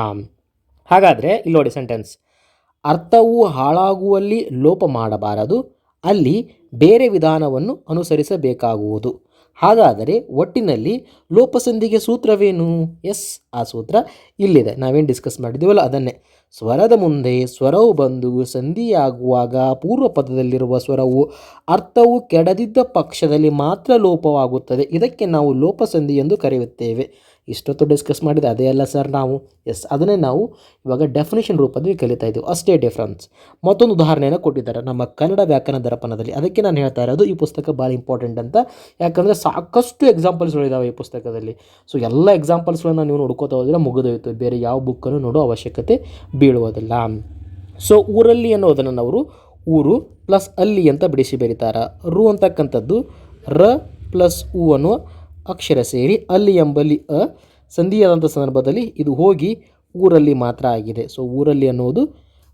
ಹಾಗಾದರೆ ಇಲ್ಲಿ ನೋಡಿ ಸೆಂಟೆನ್ಸ್, ಅರ್ಥವು ಹಾಳಾಗುವಲ್ಲಿ ಲೋಪ ಮಾಡಬಾರದು, ಅಲ್ಲಿ ಬೇರೆ ವಿಧಾನವನ್ನು ಅನುಸರಿಸಬೇಕಾಗುವುದು. ಹಾಗಾದರೆ ಒಟ್ಟಿನಲ್ಲಿ ಲೋಪಸಂಧಿಗೆ ಸೂತ್ರವೇನು? ಎಸ್, ಆ ಸೂತ್ರ ಇಲ್ಲಿದೆ. ನಾವೇನು ಡಿಸ್ಕಸ್ ಮಾಡಿದ್ದೀವಲ್ಲ ಅದನ್ನೇ. ಸ್ವರದ ಮುಂದೆ ಸ್ವರವು ಬಂದು ಸಂಧಿಯಾಗುವಾಗ ಪೂರ್ವ ಪದದಲ್ಲಿರುವ ಸ್ವರವು ಅರ್ಥವು ಕೆಡದಿದ್ದ ಪಕ್ಷದಲ್ಲಿ ಮಾತ್ರ ಲೋಪವಾಗುತ್ತದೆ. ಇದಕ್ಕೆ ನಾವು ಲೋಪಸಂಧಿ ಎಂದು ಕರೆಯುತ್ತೇವೆ. ಇಷ್ಟೊತ್ತು ಡಿಸ್ಕಸ್ ಮಾಡಿದೆ ಅದೇ ಅಲ್ಲ ಸರ್ ನಾವು. ಎಸ್, ಅದನ್ನೇ ನಾವು ಇವಾಗ ಡೆಫಿನೇಷನ್ ರೂಪದಲ್ಲಿ ಕಲಿತಾ ಇದ್ದೀವಿ, ಅಷ್ಟೇ ಡಿಫ್ರೆನ್ಸ್. ಮತ್ತೊಂದು ಉದಾಹರಣೆಯನ್ನು ಕೊಟ್ಟಿದ್ದಾರೆ ನಮ್ಮ ಕನ್ನಡ ವ್ಯಾಕರಣ ದರ್ಪಣದಲ್ಲಿ. ಅದಕ್ಕೆ ನಾನು ಹೇಳ್ತಾ ಇರೋದು ಈ ಪುಸ್ತಕ ಭಾಳ ಇಂಪಾರ್ಟೆಂಟ್ ಅಂತ. ಯಾಕಂದರೆ ಸಾಕಷ್ಟು ಎಕ್ಸಾಂಪಲ್ಸ್ಗಳಿದ್ದಾವೆ ಈ ಪುಸ್ತಕದಲ್ಲಿ. ಸೊ ಎಲ್ಲ ಎಕ್ಸಾಂಪಲ್ಸ್ಗಳನ್ನ ನೀವು ನೋಡ್ಕೋತಾ ಹೋದರೆ ಮುಗಿದೋಯ್ತು, ಬೇರೆ ಯಾವ ಬುಕ್ಕನ್ನು ನೋಡೋ ಅವಶ್ಯಕತೆ ಬೀಳುವುದಿಲ್ಲ. ಸೊ ಊರಲ್ಲಿ ಅನ್ನೋದನ್ನು ನಾವು ಊರು ಪ್ಲಸ್ ಅಲ್ಲಿ ಅಂತ ಬಿಡಿಸಿ ಬರೀತಾರೆ. ರು ಅಂತಕ್ಕಂಥದ್ದು ರ ಪ್ಲಸ್ ಉ ಅನ್ನುವ ಅಕ್ಷರ ಸೇರಿ ಅಲ್ಲಿ ಎಂಬಲ್ಲಿ ಸಂಧಿಯಾದಂಥ ಸಂದರ್ಭದಲ್ಲಿ ಇದು ಹೋಗಿ ಊರಲ್ಲಿ ಮಾತ್ರ ಆಗಿದೆ. ಸೊ ಊರಲ್ಲಿ ಅನ್ನೋದು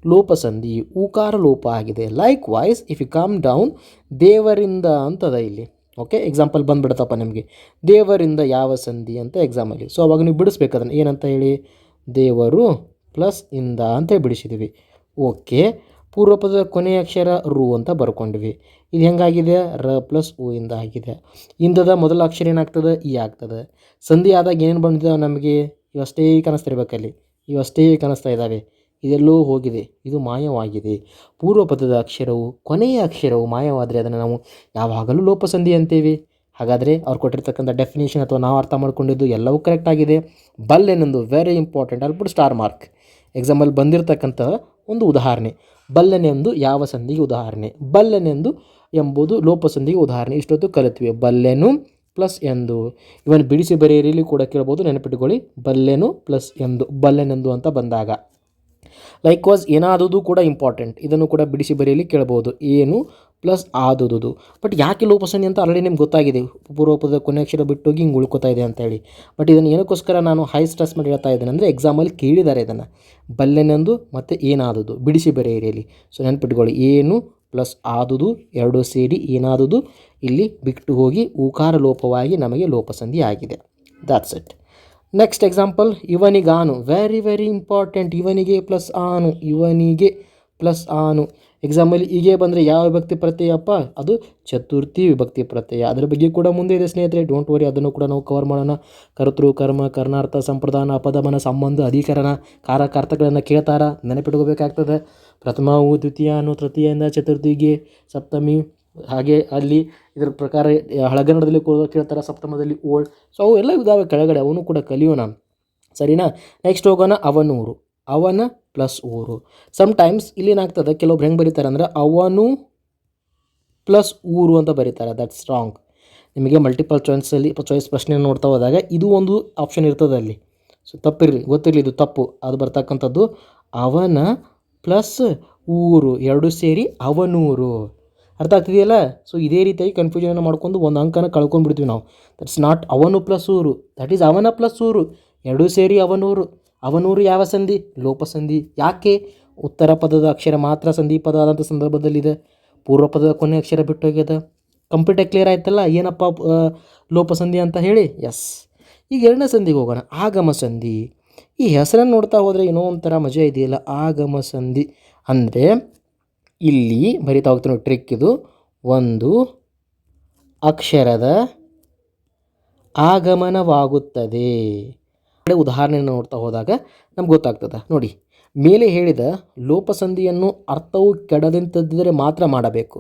ಲೋಪಸಂಧಿ, ಊಕಾರ ಲೋಪ ಆಗಿದೆ. Likewise if you come down, ದೇವರಿಂದ ಅಂತದ ಇಲ್ಲಿ. ಓಕೆ, ಎಕ್ಸಾಂಪಲ್ ಬಂದುಬಿಡುತ್ತಪ್ಪ ನಿಮಗೆ, ದೇವರಿಂದ ಯಾವ ಸಂಧಿ ಅಂತ ಎಕ್ಸಾಮಲ್ಲಿ. ಸೊ ಅವಾಗ ನೀವು ಬಿಡಿಸ್ಬೇಕು ಅದನ್ನು. ಏನಂತ ಹೇಳಿ, ದೇವರು ಪ್ಲಸ್ ಇಂದ ಅಂತ ಬಿಡಿಸಿದ್ವಿ. ಓಕೆ, ಪೂರ್ವಪದದ ಕೊನೆಯ ಅಕ್ಷರ ರು ಅಂತ ಬರ್ಕೊಂಡ್ವಿ. ಇದು ಹೆಂಗಾಗಿದೆ, ರ ಪ್ಲಸ್ ಉ ಇಂದ ಆಗಿದೆ. ಇಂದದ ಮೊದಲ ಅಕ್ಷರ ಏನಾಗ್ತದೆ, ಈ ಆಗ್ತದೆ. ಸಂಧಿ ಆದಾಗ ಏನೇನು ಬಂದಿದ್ದಾವೆ ನಮಗೆ, ಇವಷ್ಟೇ ಕಾಣಿಸ್ತಿರ್ಬೇಕಲ್ಲಿ, ಇವಷ್ಟೇ ಕಾಣಿಸ್ತಾ ಇದ್ದಾವೆ. ಇದೆಲ್ಲೋ ಹೋಗಿದೆ, ಇದು ಮಾಯವಾಗಿದೆ. ಪೂರ್ವಪದದ ಅಕ್ಷರವು ಕೊನೆಯ ಅಕ್ಷರವು ಮಾಯವಾದರೆ ಅದನ್ನು ನಾವು ಯಾವಾಗಲೂ ಲೋಪಸಂಧಿ ಅಂತೇವೆ. ಹಾಗಾದರೆ ಅವ್ರು ಕೊಟ್ಟಿರ್ತಕ್ಕಂಥ ಡೆಫಿನೇಷನ್ ಅಥವಾ ನಾವು ಅರ್ಥ ಮಾಡ್ಕೊಂಡಿದ್ದು ಎಲ್ಲವೂ ಕರೆಕ್ಟ್ ಆಗಿದೆ. ಬಲ್ಲೆನೆಂದು ವೆರಿ ಇಂಪಾರ್ಟೆಂಟ್, ಅಲ್ಲಿ ಬಿಟ್ಟು ಸ್ಟಾರ್ ಮಾರ್ಕ್. ಎಕ್ಸಾಂಪಲ್ ಬಂದಿರತಕ್ಕಂಥ ಒಂದು ಉದಾಹರಣೆ, ಬಲ್ಲೆನೆಂದು ಯಾವ ಸಂಧಿಗೆ ಉದಾಹರಣೆ, ಬಲ್ಲೆನೆಂದು ಎಂಬುದು ಲೋಪಸಂಧಿಗೆ ಉದಾಹರಣೆ. ಇಷ್ಟೊತ್ತು ಕಲಿತ್ವಿ. ಬಲ್ಲೆನು ಪ್ಲಸ್ ಎಂದು, ಇವನ್ ಬಿಡಿಸಿ ಬರೆಯಲಿ ಕೂಡ ಕೇಳ್ಬೋದು, ನೆನಪಿಟ್ಟುಕೊಳ್ಳಿ. ಬಲ್ಲೆನು ಪ್ಲಸ್ ಎಂದು, ಬಲ್ಲೆನೆಂದು ಅಂತ ಬಂದಾಗ. ಲೈಕ್ ವಾಸ್ ಏನಾದುದು ಕೂಡ ಇಂಪಾರ್ಟೆಂಟ್, ಇದನ್ನು ಕೂಡ ಬಿಡಿಸಿ ಬರೆಯಲಿ ಕೇಳ್ಬೋದು. ಏನು ಪ್ಲಸ್ ಆದುದು. ಬಟ್ ಯಾಕೆ ಲೋಪಸಂಧಿ ಅಂತ ಆಲ್ರೆಡಿ ನಿಮ್ಗೆ ಗೊತ್ತಾಗಿದೆ, ಪೂರ್ವಪದ ಕೊನೆ ಅಕ್ಷರ ಬಿಟ್ಟೋಗಿ ಹಿಂಗೆ ಉಳ್ಕೋತಾ ಇದೆ ಅಂತೇಳಿ. ಬಟ್ ಇದನ್ನು ಏನಕ್ಕೋಸ್ಕರ ನಾನು ಹೈ ಸ್ಟ್ರೆಸ್ ಮಾಡಿ ಹೇಳ್ತಾ ಇದ್ದೇನೆ ಅಂದರೆ ಎಕ್ಸಾಮಲ್ಲಿ ಕೇಳಿದ್ದಾರೆ ಇದನ್ನು. ಬಲ್ಲೆನೆಂದು ಮತ್ತು ಏನಾದುದು ಬಿಡಿಸಿ ಬರೆಯಿರಿ. ಸೊ ನೆನಪಿಟ್ಕೊಳ್ಳಿ, ಏನು ಪ್ಲಸ್ ಆದುದು ಎರಡು ಸೇರಿ ಏನಾದುದು ಇಲ್ಲಿ ಬಿಟ್ಟು ಹೋಗಿ ಊಕಾರ ಲೋಪವಾಗಿ ನಮಗೆ ಲೋಪಸಂಧಿ ಆಗಿದೆ. That's it. ನೆಕ್ಸ್ಟ್ ಎಕ್ಸಾಂಪಲ್, ಇವನಿಗಾನು. Very very important. ಇವನಿಗೆ ಪ್ಲಸ್ ಆನು, ಇವನಿಗೆ ಪ್ಲಸ್ ಆನು. ಎಕ್ಸಾಂಪಲ್ ಹೀಗೆ ಬಂದರೆ ಯಾವ ವಿಭಕ್ತಿ ಪ್ರತ್ಯಯಪ್ಪ, ಅದು ಚತುರ್ಥಿ ವಿಭಕ್ತಿ ಪ್ರತ್ಯಯ. ಅದರ ಬಗ್ಗೆ ಕೂಡ ಮುಂದೆ ಇದೆ ಸ್ನೇಹಿತರೆ, ಡೋಂಟ್ ವರಿ, ಅದನ್ನು ಕೂಡ ನಾವು ಕವರ್ ಮಾಡೋಣ. ಕರ್ತೃ, ಕರ್ಮ, ಕರ್ಣಾರ್ಥ, ಸಂಪ್ರದಾನ, ಅಪದಮನ, ಸಂಬಂಧ, ಅಧಿಕರಣ, ಕಾರಕಾರ್ಥಗಳನ್ನು ಕೇಳ್ತಾರ, ನೆನಪಿಟ್ಕೋಬೇಕಾಗ್ತದೆ. ಪ್ರಥಮವು ದ್ವಿತೀಯನು, ತೃತೀಯದಿಂದ ಚತುರ್ಥಿಗೆ, ಸಪ್ತಮಿ, ಹಾಗೆ ಅಲ್ಲಿ ಇದರ ಪ್ರಕಾರ ಹಳಗನ್ನಡದಲ್ಲಿ ಕೇಳ್ತಾರೆ, ಸಪ್ತಮದಲ್ಲಿ ಓಲ್ಡ್. ಸೊ ಅವು ಎಲ್ಲ ಇದಾವೆ ಕೆಳಗಡೆ, ಅವನು ಕೂಡ ಕಲಿಯೋಣ, ಸರಿನಾ. ನೆಕ್ಸ್ಟ್ ಹೋಗೋಣ, ಅವನೂರು. ಅವನ ಪ್ಲಸ್ ಊರು. ಸಮ್ಟೈಮ್ಸ್ ಇಲ್ಲೇನಾಗ್ತದೆ, ಕೆಲವೊಬ್ರು ಹೆಂಗೆ ಬರೀತಾರೆ ಅಂದರೆ ಅವನು ಪ್ಲಸ್ ಊರು ಅಂತ ಬರೀತಾರೆ. That's wrong. ನಿಮಗೆ ಮಲ್ಟಿಪಲ್ ಚಾಯ್ಸ್ ಪ್ರಶ್ನೆ ನೋಡ್ತಾ ಹೋದಾಗ ಇದು ಒಂದು ಆಪ್ಷನ್ ಇರ್ತದೆ ಅಲ್ಲಿ. ಸೊ ತಪ್ಪಿರಲಿ, ಗೊತ್ತಿರಲಿ, ಇದು ತಪ್ಪು. ಅದು ಬರ್ತಕ್ಕಂಥದ್ದು ಅವನ ಪ್ಲಸ್ ಊರು ಎರಡು ಸೇರಿ ಅವನೂರು. ಅರ್ಥ ಆಗ್ತಿದೆಯಲ್ಲ. ಸೊ ಇದೇ ರೀತಿಯಾಗಿ ಕನ್ಫ್ಯೂಷನ್ ಮಾಡ್ಕೊಂಡು ಒಂದು ಅಂಕನ ಕಳ್ಕೊಂಡ್ಬಿಡ್ತೀವಿ ನಾವು. ದಟ್ಸ್ ನಾಟ್ ಅವನು ಪ್ಲಸ್ ಊರು, ದಟ್ ಈಸ್ ಅವನ ಪ್ಲಸ್ ಊರು ಎರಡೂ ಸೇರಿ ಅವನೂರು. ಅವನೂರು ಯಾವ ಸಂಧಿ, ಲೋಪಸಂಧಿ. ಯಾಕೆ, ಉತ್ತರ ಪದದ ಅಕ್ಷರ ಮಾತ್ರ ಸಂಧಿ ಪದ ಆದಂಥ ಸಂದರ್ಭದಲ್ಲಿದೆ, ಪೂರ್ವ ಪದದ ಕೊನೆ ಅಕ್ಷರ ಬಿಟ್ಟೋಗ್ಯದ. ಕಂಪ್ಲೀಟಾಗಿ ಕ್ಲಿಯರ್ ಆಯ್ತಲ್ಲ ಏನಪ್ಪ ಲೋಪಸಂಧಿ ಅಂತ ಹೇಳಿ. ಎಸ್. ಈಗ ಎರಡನೇ ಸಂಧಿಗೆ ಹೋಗೋಣ, ಆಗಮ ಸಂಧಿ. ಈ ಹೆಸರನ್ನು ನೋಡ್ತಾ ಹೋದರೆ ಏನೋ ಒಂಥರ ಮಜಾ ಇದೆಯಲ್ಲ. ಆಗಮ ಸಂಧಿ ಅಂದರೆ ಇಲ್ಲಿ ಬರಿತಾ ಹೋಗ್ತೀನಿ, ಟ್ರಿಕ್ ಇದು. ಒಂದು ಅಕ್ಷರದ ಆಗಮನವಾಗುತ್ತದೆ. ಉದಾಹರಣೆಯನ್ನು ನೋಡ್ತಾ ಹೋದಾಗ ನಮ್ಗೆ ಗೊತ್ತಾಗ್ತದೆ ನೋಡಿ. ಮೇಲೆ ಹೇಳಿದ ಲೋಪಸಂಧಿಯನ್ನು ಅರ್ಥವು ಕೆಡದಂತಿದ್ದರೆ ಮಾತ್ರ ಮಾಡಬೇಕು,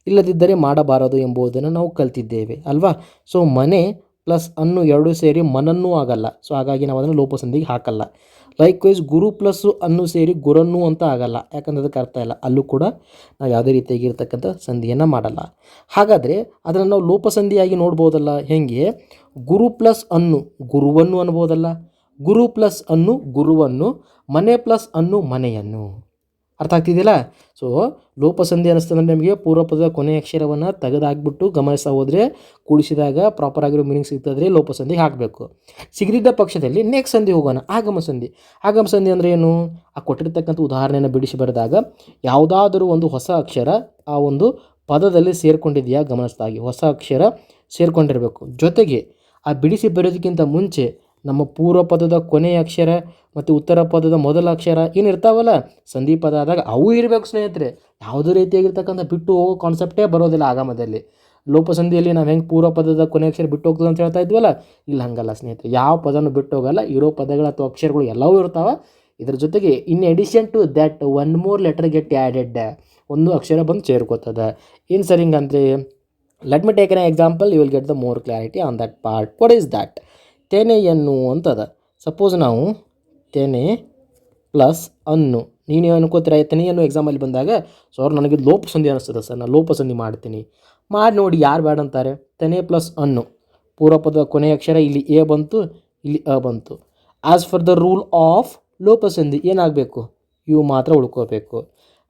ಇಲ್ಲದಿದ್ದರೆ ಮಾಡಬಾರದು ಎಂಬುದನ್ನು ನಾವು ಕಲ್ತಿದ್ದೇವೆ ಅಲ್ವಾ. ಸೊ ಮನೆ ಪ್ಲಸ್ ಅನ್ನು ಎರಡೂ ಸೇರಿ ಮನನ್ನೂ ಆಗಲ್ಲ. ಸೊ ಹಾಗಾಗಿ ನಾವು ಅದನ್ನು ಲೋಪಸಂಧಿಗೆ ಹಾಕಲ್ಲ. ಲೈಕ್ ವೈಸ್ ಗುರು ಪ್ಲಸ್ ಅನ್ನು ಸೇರಿ ಗುರನ್ನು ಅಂತ ಆಗಲ್ಲ, ಯಾಕಂದ್ರೆ ಅದಕ್ಕೆ ಅರ್ಥ ಇಲ್ಲ. ಅಲ್ಲೂ ಕೂಡ ನಾವು ಯಾವುದೇ ರೀತಿಯಾಗಿರ್ತಕ್ಕಂಥ ಸಂಧಿಯನ್ನು ಮಾಡಲ್ಲ. ಹಾಗಾದರೆ ಅದನ್ನು ನಾವು ಲೋಪಸಂಧಿಯಾಗಿ ನೋಡ್ಬೋದಲ್ಲ. ಹೇಗೆ, ಗುರು ಪ್ಲಸ್ ಅನ್ನು ಗುರುವನ್ನು ಅನ್ಬೋದಲ್ಲ, ಗುರು ಪ್ಲಸ್ ಅನ್ನು ಗುರುವನ್ನು, ಮನೆ ಪ್ಲಸ್ ಅನ್ನು ಮನೆಯನ್ನು. ಅರ್ಥ ಆಗ್ತಿದೆಯಲ್ಲ? ಸೊ ಲೋಪಸಂಧಿ ಅನ್ನಿಸ್ತಂದ್ರೆ ನಿಮಗೆ ಪೂರ್ವಪದದ ಕೊನೆಯ ಅಕ್ಷರವನ್ನು ತೆಗೆದಾಕ್ಬಿಟ್ಟು ಗಮನಿಸ್ತಾ ಹೋದರೆ ಕೂಡಿಸಿದಾಗ ಪ್ರಾಪರ್ ಆಗಿರೋ ಮೀನಿಂಗ್ ಸಿಗ್ತದ್ರೆ ಲೋಪಸಂಧಿ ಹಾಕಬೇಕು. ಸಿಗದಿದ್ದ ಪಕ್ಷದಲ್ಲಿ ನೆಕ್ಸ್ಟ್ ಸಂಧಿ ಹೋಗೋಣ, ಆಗಮ ಸಂಧಿ. ಆಗಮ ಸಂಧಿ ಅಂದರೆ ಏನು? ಆ ಕೊಟ್ಟಿರ್ತಕ್ಕಂಥ ಉದಾಹರಣೆಯನ್ನು ಬಿಡಿಸಿ ಬರೆದಾಗ ಯಾವುದಾದರೂ ಒಂದು ಹೊಸ ಅಕ್ಷರ ಆ ಒಂದು ಪದದಲ್ಲಿ ಸೇರಿಕೊಂಡಿದೆಯಾ ಗಮನಿಸ್ದಾಗಿ ಹೊಸ ಅಕ್ಷರ ಸೇರಿಕೊಂಡಿರಬೇಕು. ಜೊತೆಗೆ ಆ ಬಿಡಿಸಿ ಬರೆಯೋದಕ್ಕಿಂತ ಮುಂಚೆ ನಮ್ಮ ಪೂರ್ವ ಪದದ ಕೊನೆಯ ಅಕ್ಷರ ಮತ್ತು ಉತ್ತರ ಪದದ ಮೊದಲ ಅಕ್ಷರ ಏನಿರ್ತಾವಲ್ಲ ಸಂಧಿ ಪದ ಆದಾಗ ಅವು ಇರಬೇಕು ಸ್ನೇಹಿತರೆ. ಯಾವುದೇ ರೀತಿಯಾಗಿರ್ತಕ್ಕಂಥ ಬಿಟ್ಟು ಹೋಗೋ ಕಾನ್ಸೆಪ್ಟೇ ಬರೋದಿಲ್ಲ ಆಗಮದಲ್ಲಿ. ಲೋಪಸಂಧಿಯಲ್ಲಿ ನಾವು ಹೆಂಗೆ ಪೂರ್ವ ಪದದ ಕೊನೆಯ ಅಕ್ಷರ ಬಿಟ್ಟು ಹೋಗ್ತದೆ ಅಂತ ಹೇಳ್ತಾ ಇದ್ವಲ್ಲ, ಇಲ್ಲಿ ಹಂಗಲ್ಲ ಸ್ನೇಹಿತರೆ. ಯಾವ ಪದನೂ ಬಿಟ್ಟು ಹೋಗಲ್ಲ, ಇರೋ ಪದಗಳು ಅಥವಾ ಅಕ್ಷರಗಳು ಎಲ್ಲವೂ ಇರ್ತಾವೆ. ಇದರ ಜೊತೆಗೆ in addition to that one more letter get added, ಒಂದು ಅಕ್ಷರ ಬಂದು ಸೇರ್ಕೋತದೆ. ಏನು ಸರ್ ಹಿಂಗಂದರೆ let me take an example, you will get the more clarity on that part. What is that? ತೆನೆಯನ್ನು ಅಂತದ. ಸಪೋಸ್ ನಾವು ತೆನೆ ಪ್ಲಸ್ ಅನ್ನು, ನೀನು ಅನ್ಕೋತೀರ ತೆನೆಯನ್ನು ಎಕ್ಸಾಮಲ್ಲಿ ಬಂದಾಗ ಸರ್ ನನಗೆ ಲೋಪಸಂಧಿ ಅನ್ನಿಸ್ತದೆ ಸರ್, ನಾನು ಲೋಪಸಂಧಿ ಮಾಡ್ತೀನಿ. ಮಾಡಿ ನೋಡಿ, ಯಾರು ಬೇಡ ಅಂತಾರೆ? ತೆನೆ ಪ್ಲಸ್ ಅನ್ನು, ಪೂರ್ವಪದ ಕೊನೆಯ ಅಕ್ಷರ ಇಲ್ಲಿ ಎ ಬಂತು, ಇಲ್ಲಿ ಅ ಬಂತು. As for the rule of ಲೋಪಸಂಧಿ ಏನಾಗಬೇಕು? ಇವು ಮಾತ್ರ ಉಳ್ಕೋಬೇಕು.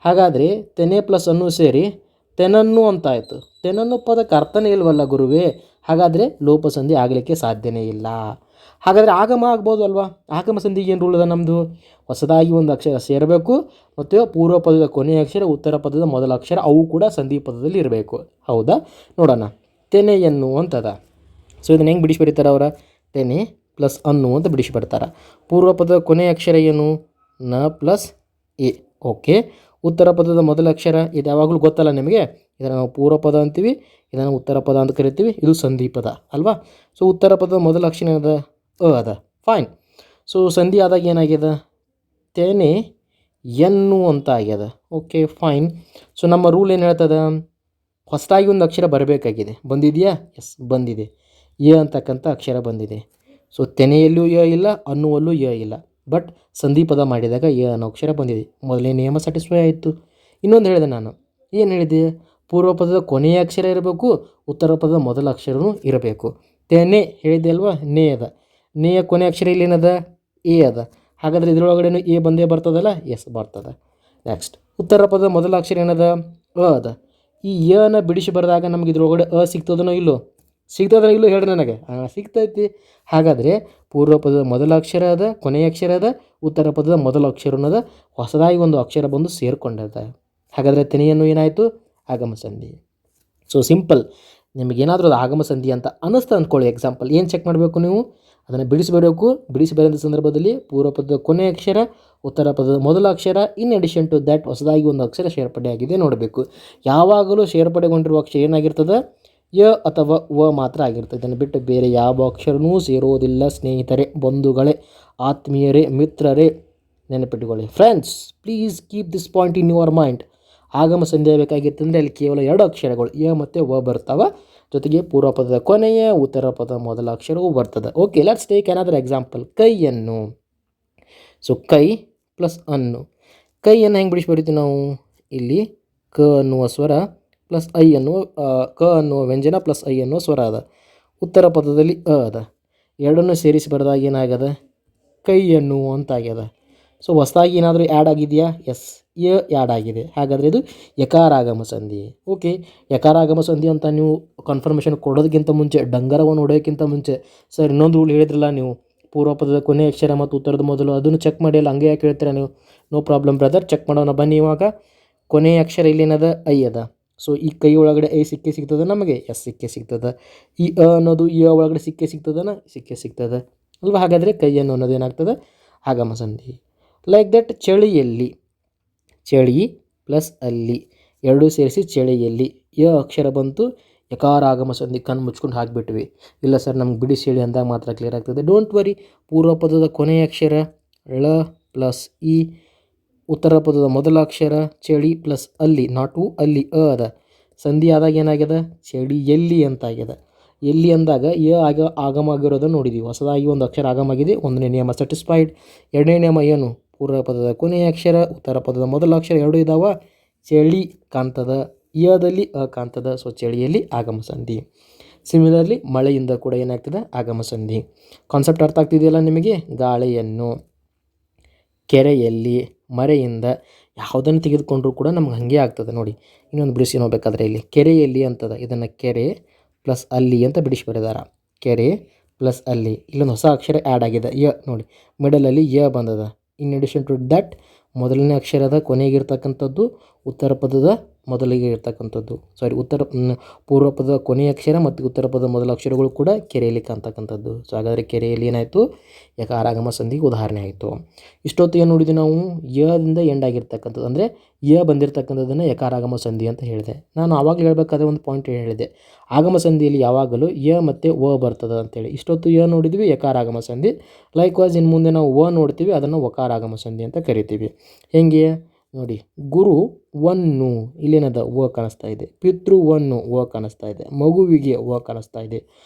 ಹಾಗಾದರೆ ತೆನೆ ಪ್ಲಸ್ ಅನ್ನು ಸೇರಿ ತೆನನ್ನು ಅಂತಾಯಿತು. ತೆನನ್ನು ಪದಕ್ಕೆ ಅರ್ಥನೇ ಇಲ್ವಲ್ಲ ಗುರುವೇ, ಹಾಗಾದರೆ ಲೋಪಸಂಧಿ ಆಗಲಿಕ್ಕೆ ಸಾಧ್ಯನೇ ಇಲ್ಲ. ಹಾಗಾದರೆ ಆಗಮ ಆಗ್ಬೋದು ಅಲ್ವಾ? ಆಗಮ ಸಂಧಿಗೆ ಏನು ರೂಲ್ ಅದ ನಮ್ಮದು? ಹೊಸದಾಗಿ ಒಂದು ಅಕ್ಷರ ಸೇರಬೇಕು ಮತ್ತು ಪೂರ್ವ ಪದದ ಕೊನೆಯ ಅಕ್ಷರ ಉತ್ತರ ಪದದ ಮೊದಲ ಅಕ್ಷರ ಅವು ಕೂಡ ಸಂಧಿ ಪದದಲ್ಲಿ ಇರಬೇಕು. ಹೌದಾ? ನೋಡೋಣ. ತೆನೆಯನ್ನು ಅಂತದ. ಸೊ ಇದನ್ನು ಹೆಂಗೆ ಬಿಡಿಸಿ ಬರೀತಾರೆ ಅವರ? ತೆನೆ ಪ್ಲಸ್ ಅನ್ನು ಅಂತ ಬಿಡಿಸಿ ಬರ್ತಾರೆ. ಪೂರ್ವ ಪದದ ಕೊನೆಯ ಅಕ್ಷರ ಏನು? ನ ಪ್ಲಸ್ ಎ. ಓಕೆ. ಉತ್ತರ ಪದದ ಮೊದಲ ಅಕ್ಷರ ಇದು ಯಾವಾಗಲೂ ಗೊತ್ತಲ್ಲ ನಿಮಗೆ, ಇದನ್ನು ನಾವು ಪೂರ್ವ ಪದ ಅಂತೀವಿ, ಇದನ್ನು ಉತ್ತರ ಪದ ಅಂತ ಕರಿತೀವಿ. ಇದು ಸಂಧಿ ಪದ ಅಲ್ವಾ? ಸೊ ಉತ್ತರ ಪದದ ಮೊದಲ ಅಕ್ಷರ ಏನದ? ಅ ಅದ. ಫೈನ್. ಸೊ ಸಂಧಿ ಆದಾಗ ಏನಾಗ್ಯದ? ತೆನೆ ಎನ್ನು ಅಂತ ಆಗ್ಯದ. Okay fine. ಸೊ ನಮ್ಮ ರೂಲ್ ಏನು ಹೇಳ್ತದ? ಹೊಸದಾಗಿ ಒಂದು ಅಕ್ಷರ ಬರಬೇಕಾಗಿದೆ. ಬಂದಿದೆಯಾ? ಎಸ್ ಬಂದಿದೆ. ಯ ಅಂತಕ್ಕಂಥ ಅಕ್ಷರ ಬಂದಿದೆ. ಸೊ ತೆನೆಯಲ್ಲೂ ಯ ಇಲ್ಲ, ಅನ್ನುವಲ್ಲೂ ಯ ಇಲ್ಲ. ಬಟ್ ಸಂಧಿ ಪದ ಮಾಡಿದಾಗ ಯ ಅನ್ನೋ ಅಕ್ಷರ ಬಂದಿದೆ. ಮೊದಲನೇ ನಿಯಮ ಸ್ಯಾಟಿಸ್ಫೈ ಆಯಿತು. ಇನ್ನೊಂದು ಹೇಳಿದೆ ನಾನು. ಏನು ಹೇಳಿದೆ? ಪೂರ್ವ ಪದದ ಕೊನೆಯ ಅಕ್ಷರ ಇರಬೇಕು, ಉತ್ತರ ಪದದ ಮೊದಲ ಅಕ್ಷರವೂ ಇರಬೇಕು. ತೆನೆ ಹೇಳಿದೆ ಅಲ್ವಾ? ನೇ ಅದ. ನೇಯ ಕೊನೆಯ ಅಕ್ಷರ ಇಲ್ಲಿ ಏನದ? ಎ ಅದ. ಹಾಗಾದರೆ ಇದರೊಳಗಡೆ ಎ ಬಂದೇ ಬರ್ತದಲ್ಲ? ಎಸ್ ಬರ್ತದೆ. ನೆಕ್ಸ್ಟ್ ಉತ್ತರ ಪದದ ಮೊದಲ ಅಕ್ಷರ ಏನದ? ಅ ಅದ. ಈ ಯನ ಬಿಡಿಸಿ ಬರೆದಾಗ ನಮ್ಗೆ ಇದ್ರೊಳಗಡೆ ಅ ಸಿಗ್ತದನೋ ಇಲ್ಲೋ? ಸಿಗ್ತದನೋ ಇಲ್ಲೋ ಹೇಳ್ರಿ ನನಗೆ. ಸಿಗ್ತೈತಿ. ಹಾಗಾದರೆ ಪೂರ್ವ ಪದದ ಮೊದಲ ಅಕ್ಷರ ಅದ, ಕೊನೆಯ ಅಕ್ಷರ ಅದ, ಉತ್ತರ ಪದದ ಮೊದಲ ಅಕ್ಷರನದ, ಹೊಸದಾಗಿ ಒಂದು ಅಕ್ಷರ ಬಂದು ಸೇರಿಕೊಂಡದ. ಹಾಗಾದರೆ ತೆನೆಯನ್ನು ಏನಾಯಿತು? ಆಗಮ ಸಂಧಿ. So simple. ನಿಮಗೇನಾದರೂ ಅದು ಆಗಮ ಸಂಧಿ ಅಂತ ಅನ್ನಿಸ್ತಾ ಅಂದ್ಕೊಳ್ಳಿ. ಎಕ್ಸಾಂಪಲ್ ಏನು ಚೆಕ್ ಮಾಡಬೇಕು ನೀವು? ಅದನ್ನು ಬಿಡಿಸಿ ಬರೆಯಬೇಕು. ಬಿಡಿಸಿ ಬರೆದ ಸಂದರ್ಭದಲ್ಲಿ ಪೂರ್ವ ಪದದ ಕೊನೆಯ ಅಕ್ಷರ, ಉತ್ತರ ಪದದ ಮೊದಲ ಅಕ್ಷರ, ಇನ್ ಎಡಿಷನ್ ಟು ದ್ಯಾಟ್ ಹೊಸದಾಗಿ ಒಂದು ಅಕ್ಷರ ಸೇರ್ಪಡೆಯಾಗಿದೆ ನೋಡಬೇಕು. ಯಾವಾಗಲೂ ಸೇರ್ಪಡೆಗೊಂಡಿರುವ ಅಕ್ಷರ ಏನಾಗಿರ್ತದೆ? ಯ ಅಥವಾ ವ ಮಾತ್ರ ಆಗಿರ್ತದೆ. ಇದನ್ನು ಬಿಟ್ಟು ಬೇರೆ ಯಾವ ಅಕ್ಷರನೂ ಸೇರೋದಿಲ್ಲ ಸ್ನೇಹಿತರೆ, ಬಂಧುಗಳೇ, ಆತ್ಮೀಯರೇ, ಮಿತ್ರರೇ, ನೆನಪಿಟ್ಟುಕೊಳ್ಳಿ. Friends, please keep this point in your mind. ಆಗಮ ಸಂಧಿ ಆಗಬೇಕಾಗಿತ್ತಂದರೆ ಅಲ್ಲಿ ಕೇವಲ 2 ಅಕ್ಷರಗಳು ಯ ಮತ್ತು ವ ಬರ್ತಾವೆ. ಜೊತೆಗೆ ಪೂರ್ವ ಪದದ ಕೊನೆಯ, ಉತ್ತರ ಪದದ ಮೊದಲ ಅಕ್ಷರವೂ ಬರ್ತದೆ. Okay, let's take another example. ಕೈಯನ್ನು. ಸೊ ಕೈ ಪ್ಲಸ್ ಅನ್ನು. ಕೈಯನ್ನು ಹೆಂಗೆ ಬಿಡಿಸಿ ಬರೀತೀವಿ ನಾವು? ಇಲ್ಲಿ ಕ ಅನ್ನುವ ಸ್ವರ ಪ್ಲಸ್ ಐ ಅನ್ನುವ ಕ ಅನ್ನುವ ವ್ಯಂಜನ ಪ್ಲಸ್ ಐ ಅನ್ನುವ ಸ್ವರ ಅದ. ಉತ್ತರ ಪದದಲ್ಲಿ ಅ ಅದ. ಎರಡನ್ನೂ ಸೇರಿಸಿ ಬರೆದಾಗ ಏನಾಗದ? ಕೈಯನ್ನು ಅಂತ ಆಗ್ಯದ. ಸೊ ಹೊಸದಾಗಿ ಏನಾದರೂ ಆ್ಯಡ್ ಆಗಿದೆಯಾ? ಎಸ್, ಯ ಆ್ಯಡ್ ಆಗಿದೆ. ಹಾಗಾದರೆ ಇದು ಯಕಾರಾಗಮ ಸಂಧಿ. ಓಕೆ, ಯಕಾರಾಗಮ ಸಂಧಿ ಅಂತ ನೀವು ಕನ್ಫರ್ಮೇಷನ್ ಕೊಡೋದಕ್ಕಿಂತ ಮುಂಚೆ, ಡಂಗರವನ್ನು ಹೊಡೆಯೋಕ್ಕಿಂತ ಮುಂಚೆ ಸರ್ ಇನ್ನೊಂದು ರೂಲ್ ಹೇಳಿದ್ರಲ್ಲ ನೀವು, ಪೂರ್ವ ಪದದ ಕೊನೆಯ ಅಕ್ಷರ ಮತ್ತು ಉತ್ತರದ ಮೊದಲು, ಅದನ್ನು ಚೆಕ್ ಮಾಡಿ ಅಲ್ಲ, ಹಂಗೆ ಯಾಕೆ ಹೇಳ್ತೀರಾ ನೀವು? ನೋ ಪ್ರಾಬ್ಲಮ್ ಬ್ರದರ್, ಚೆಕ್ ಮಾಡೋಣ ಬನ್ನಿ. ಇವಾಗ ಕೊನೆಯ ಅಕ್ಷರ ಇಲ್ಲೇನದ? ಐ ಅದ. ಸೊ ಈ ಕೈ ಒಳಗಡೆ ಐ ಸಿಕ್ಕೇ ಸಿಗ್ತದೆ ನಮಗೆ? ಎಸ್ ಸಿಕ್ಕೇ ಸಿಗ್ತದೆ. ಈ ಅ ಅನ್ನೋದು ಈ ಒಳಗಡೆ ಸಿಕ್ಕೇ ಸಿಗ್ತದನ? ಸಿಕ್ಕೇ ಸಿಗ್ತದೆ ಅಲ್ವಾ? ಹಾಗಾದರೆ ಕೈಯನ್ನು ಅನ್ನೋದು ಏನಾಗ್ತದೆ? ಆಗಮ ಸಂಧಿ. ಲೈಕ್ ದಟ್ ಚಳಿಯಲ್ಲಿ. ಚಳಿ ಪ್ಲಸ್ ಅಲ್ಲಿ ಎರಡೂ ಸೇರಿಸಿ ಚಳಿಯಲ್ಲಿ. ಯ ಅಕ್ಷರ ಬಂತು, ಯಕಾರ ಆಗಮ ಸಂಧಿ. ಕಣ್ಣು ಮುಚ್ಕೊಂಡು ಹಾಕಿಬಿಟ್ವಿ. ಇಲ್ಲ ಸರ್ ನಮ್ಗೆ ಬಿಡಿಸಿ ಹೇಳಿ ಅಂದಾಗ ಮಾತ್ರ ಕ್ಲಿಯರ್ ಆಗ್ತದೆ. Don't worry. ಪೂರ್ವ ಪದದ ಕೊನೆಯ ಅಕ್ಷರ ಳ ಪ್ಲಸ್ ಇ, ಉತ್ತರ ಪದದ ಮೊದಲ ಅಕ್ಷರ ಚಳಿ ಪ್ಲಸ್ ಅಲ್ಲಿ, ನಾಟು ಅಲ್ಲಿ ಅ ಅದ. ಸಂಧಿ ಆದಾಗ ಏನಾಗ್ಯದ? ಚಳಿಯಲ್ಲಿ ಅಂತ ಆಗ್ಯದ. ಎಲ್ಲಿ ಅಂದಾಗ ಯ ಆಗಮ ಆಗಿರೋದನ್ನು ನೋಡಿದ್ದೀವಿ. ಹೊಸದಾಗಿ ಒಂದು ಅಕ್ಷರ ಆಗಮ ಆಗಿದೆ. ಒಂದನೇ ನಿಯಮ ಸ್ಯಾಟಿಸ್ಫೈಡ್. ಎರಡನೇ ನಿಯಮ ಏನು? ಪೂರ್ವ ಪದದ ಕೊನೆಯ ಅಕ್ಷರ, ಉತ್ತರ ಪದದ ಮೊದಲ ಅಕ್ಷರ ಎರಡೂ ಇದ್ದಾವ. ಚಳಿ ಕಾಣ್ತದ, ಯದಲ್ಲಿ ಅ ಕಾಣ್ತದ. ಸೊ ಚಳಿಯಲ್ಲಿ ಆಗಮ ಸಂಧಿ. ಸಿಮಿಲರ್ಲಿ ಮಳೆಯಿಂದ ಕೂಡ ಏನಾಗ್ತದೆ? ಆಗಮ ಸಂಧಿ. ಕಾನ್ಸೆಪ್ಟ್ ಅರ್ಥ ಆಗ್ತಿದೆಯಲ್ಲ ನಿಮಗೆ? ಗಾಳಿಯನ್ನು, ಕೆರೆಯಲ್ಲಿ, ಮರೆಯಿಂದ ಯಾವುದನ್ನು ತೆಗೆದುಕೊಂಡ್ರೂ ಕೂಡ ನಮ್ಗೆ ಹಾಗೆ ಆಗ್ತದೆ ನೋಡಿ. ಇನ್ನೊಂದು ಬಿಡಿಸಿ ನೋಡಬೇಕಾದ್ರೆ ಇಲ್ಲಿ ಕೆರೆಯಲ್ಲಿ ಅಂತದ, ಇದನ್ನು ಕೆರೆ ಪ್ಲಸ್ ಅಲ್ಲಿ ಅಂತ ಬಿಡಿಸಿ ಬರೆದಾರ. ಕೆರೆ ಪ್ಲಸ್ ಅಲ್ಲಿ, ಇಲ್ಲೊಂದು ಹೊಸ ಅಕ್ಷರ ಆ್ಯಡ್ ಆಗಿದೆ ಯ ನೋಡಿ, ಮಿಡಲಲ್ಲಿ ಯ ಬಂದದ. ಇನ್ ಅಡಿಷನ್ ಟು ದಟ್ ಮೊದಲನೇ ಅಕ್ಷರದ ಕೊನೆಗಿರ್ತಕ್ಕಂಥದ್ದು ಉತ್ತರ ಪದದ ಮೊದಲಿಗೆ ಇರ್ತಕ್ಕಂಥದ್ದು, ಪೂರ್ವ ಪದದ ಕೊನೆಯ ಅಕ್ಷರ ಮತ್ತು ಉತ್ತರ ಪದದ ಮೊದಲ ಅಕ್ಷರಗಳು ಕೂಡ ಕೆರೆಯಲ್ಲಿ ಕಾಣ್ತಕ್ಕಂಥದ್ದು. ಸೊ ಹಾಗಾದರೆ ಕೆರೆಯಲ್ಲಿ ಏನಾಯಿತು, ಯಕಾರಾಗಮ ಸಂಧಿಗೆ ಉದಾಹರಣೆ ಆಯಿತು. ಇಷ್ಟೊತ್ತು ಏನು ನೋಡಿದ್ವಿ ನಾವು, ಯದಿಂದ ಎಂಡ್ ಆಗಿರ್ತಕ್ಕಂಥದ್ದು ಅಂದರೆ ಯ ಬಂದಿರತಕ್ಕಂಥದ್ದನ್ನು ಯಕಾರಾಗಮ ಸಂಧಿ ಅಂತ ಹೇಳಿದೆ. ನಾನು ಆವಾಗಲೇ ಹೇಳಬೇಕಾದ್ರೆ ಒಂದು ಪಾಯಿಂಟ್ ಹೇಳಿದೆ, ಆಗಮ ಸಂಧಿಯಲ್ಲಿ ಯಾವಾಗಲೂ ಯ ಮತ್ತು ವ ಬರ್ತದೆ ಅಂತೇಳಿ. ಇಷ್ಟೊತ್ತು ಯ ನೋಡಿದ್ವಿ, ಯಕಾರಾಗಮ ಸಂಧಿ. ಲೈಕ್ ವಾಯ್ಸ್ ಇನ್ನು ಮುಂದೆ ನಾವು ವ ನೋಡ್ತೀವಿ, ಅದನ್ನು ವಕಾರಾಗಮ ಸಂಧಿ ಅಂತ ಕರಿತೀವಿ. ಹೇಗೆ ನೋಡಿ, ಗುರು ವನ್ನು ಇಲ್ಲೇನದ ವ ಕಾಣಿಸ್ತಾ ಇದೆ, ಪಿತೃವನ್ನು ವ ಕಾಣಿಸ್ತಾ ಇದೆ, ಮಗುವಿಗೆ ವ ಕಾಣಿಸ್ತಾ ಇದೆ,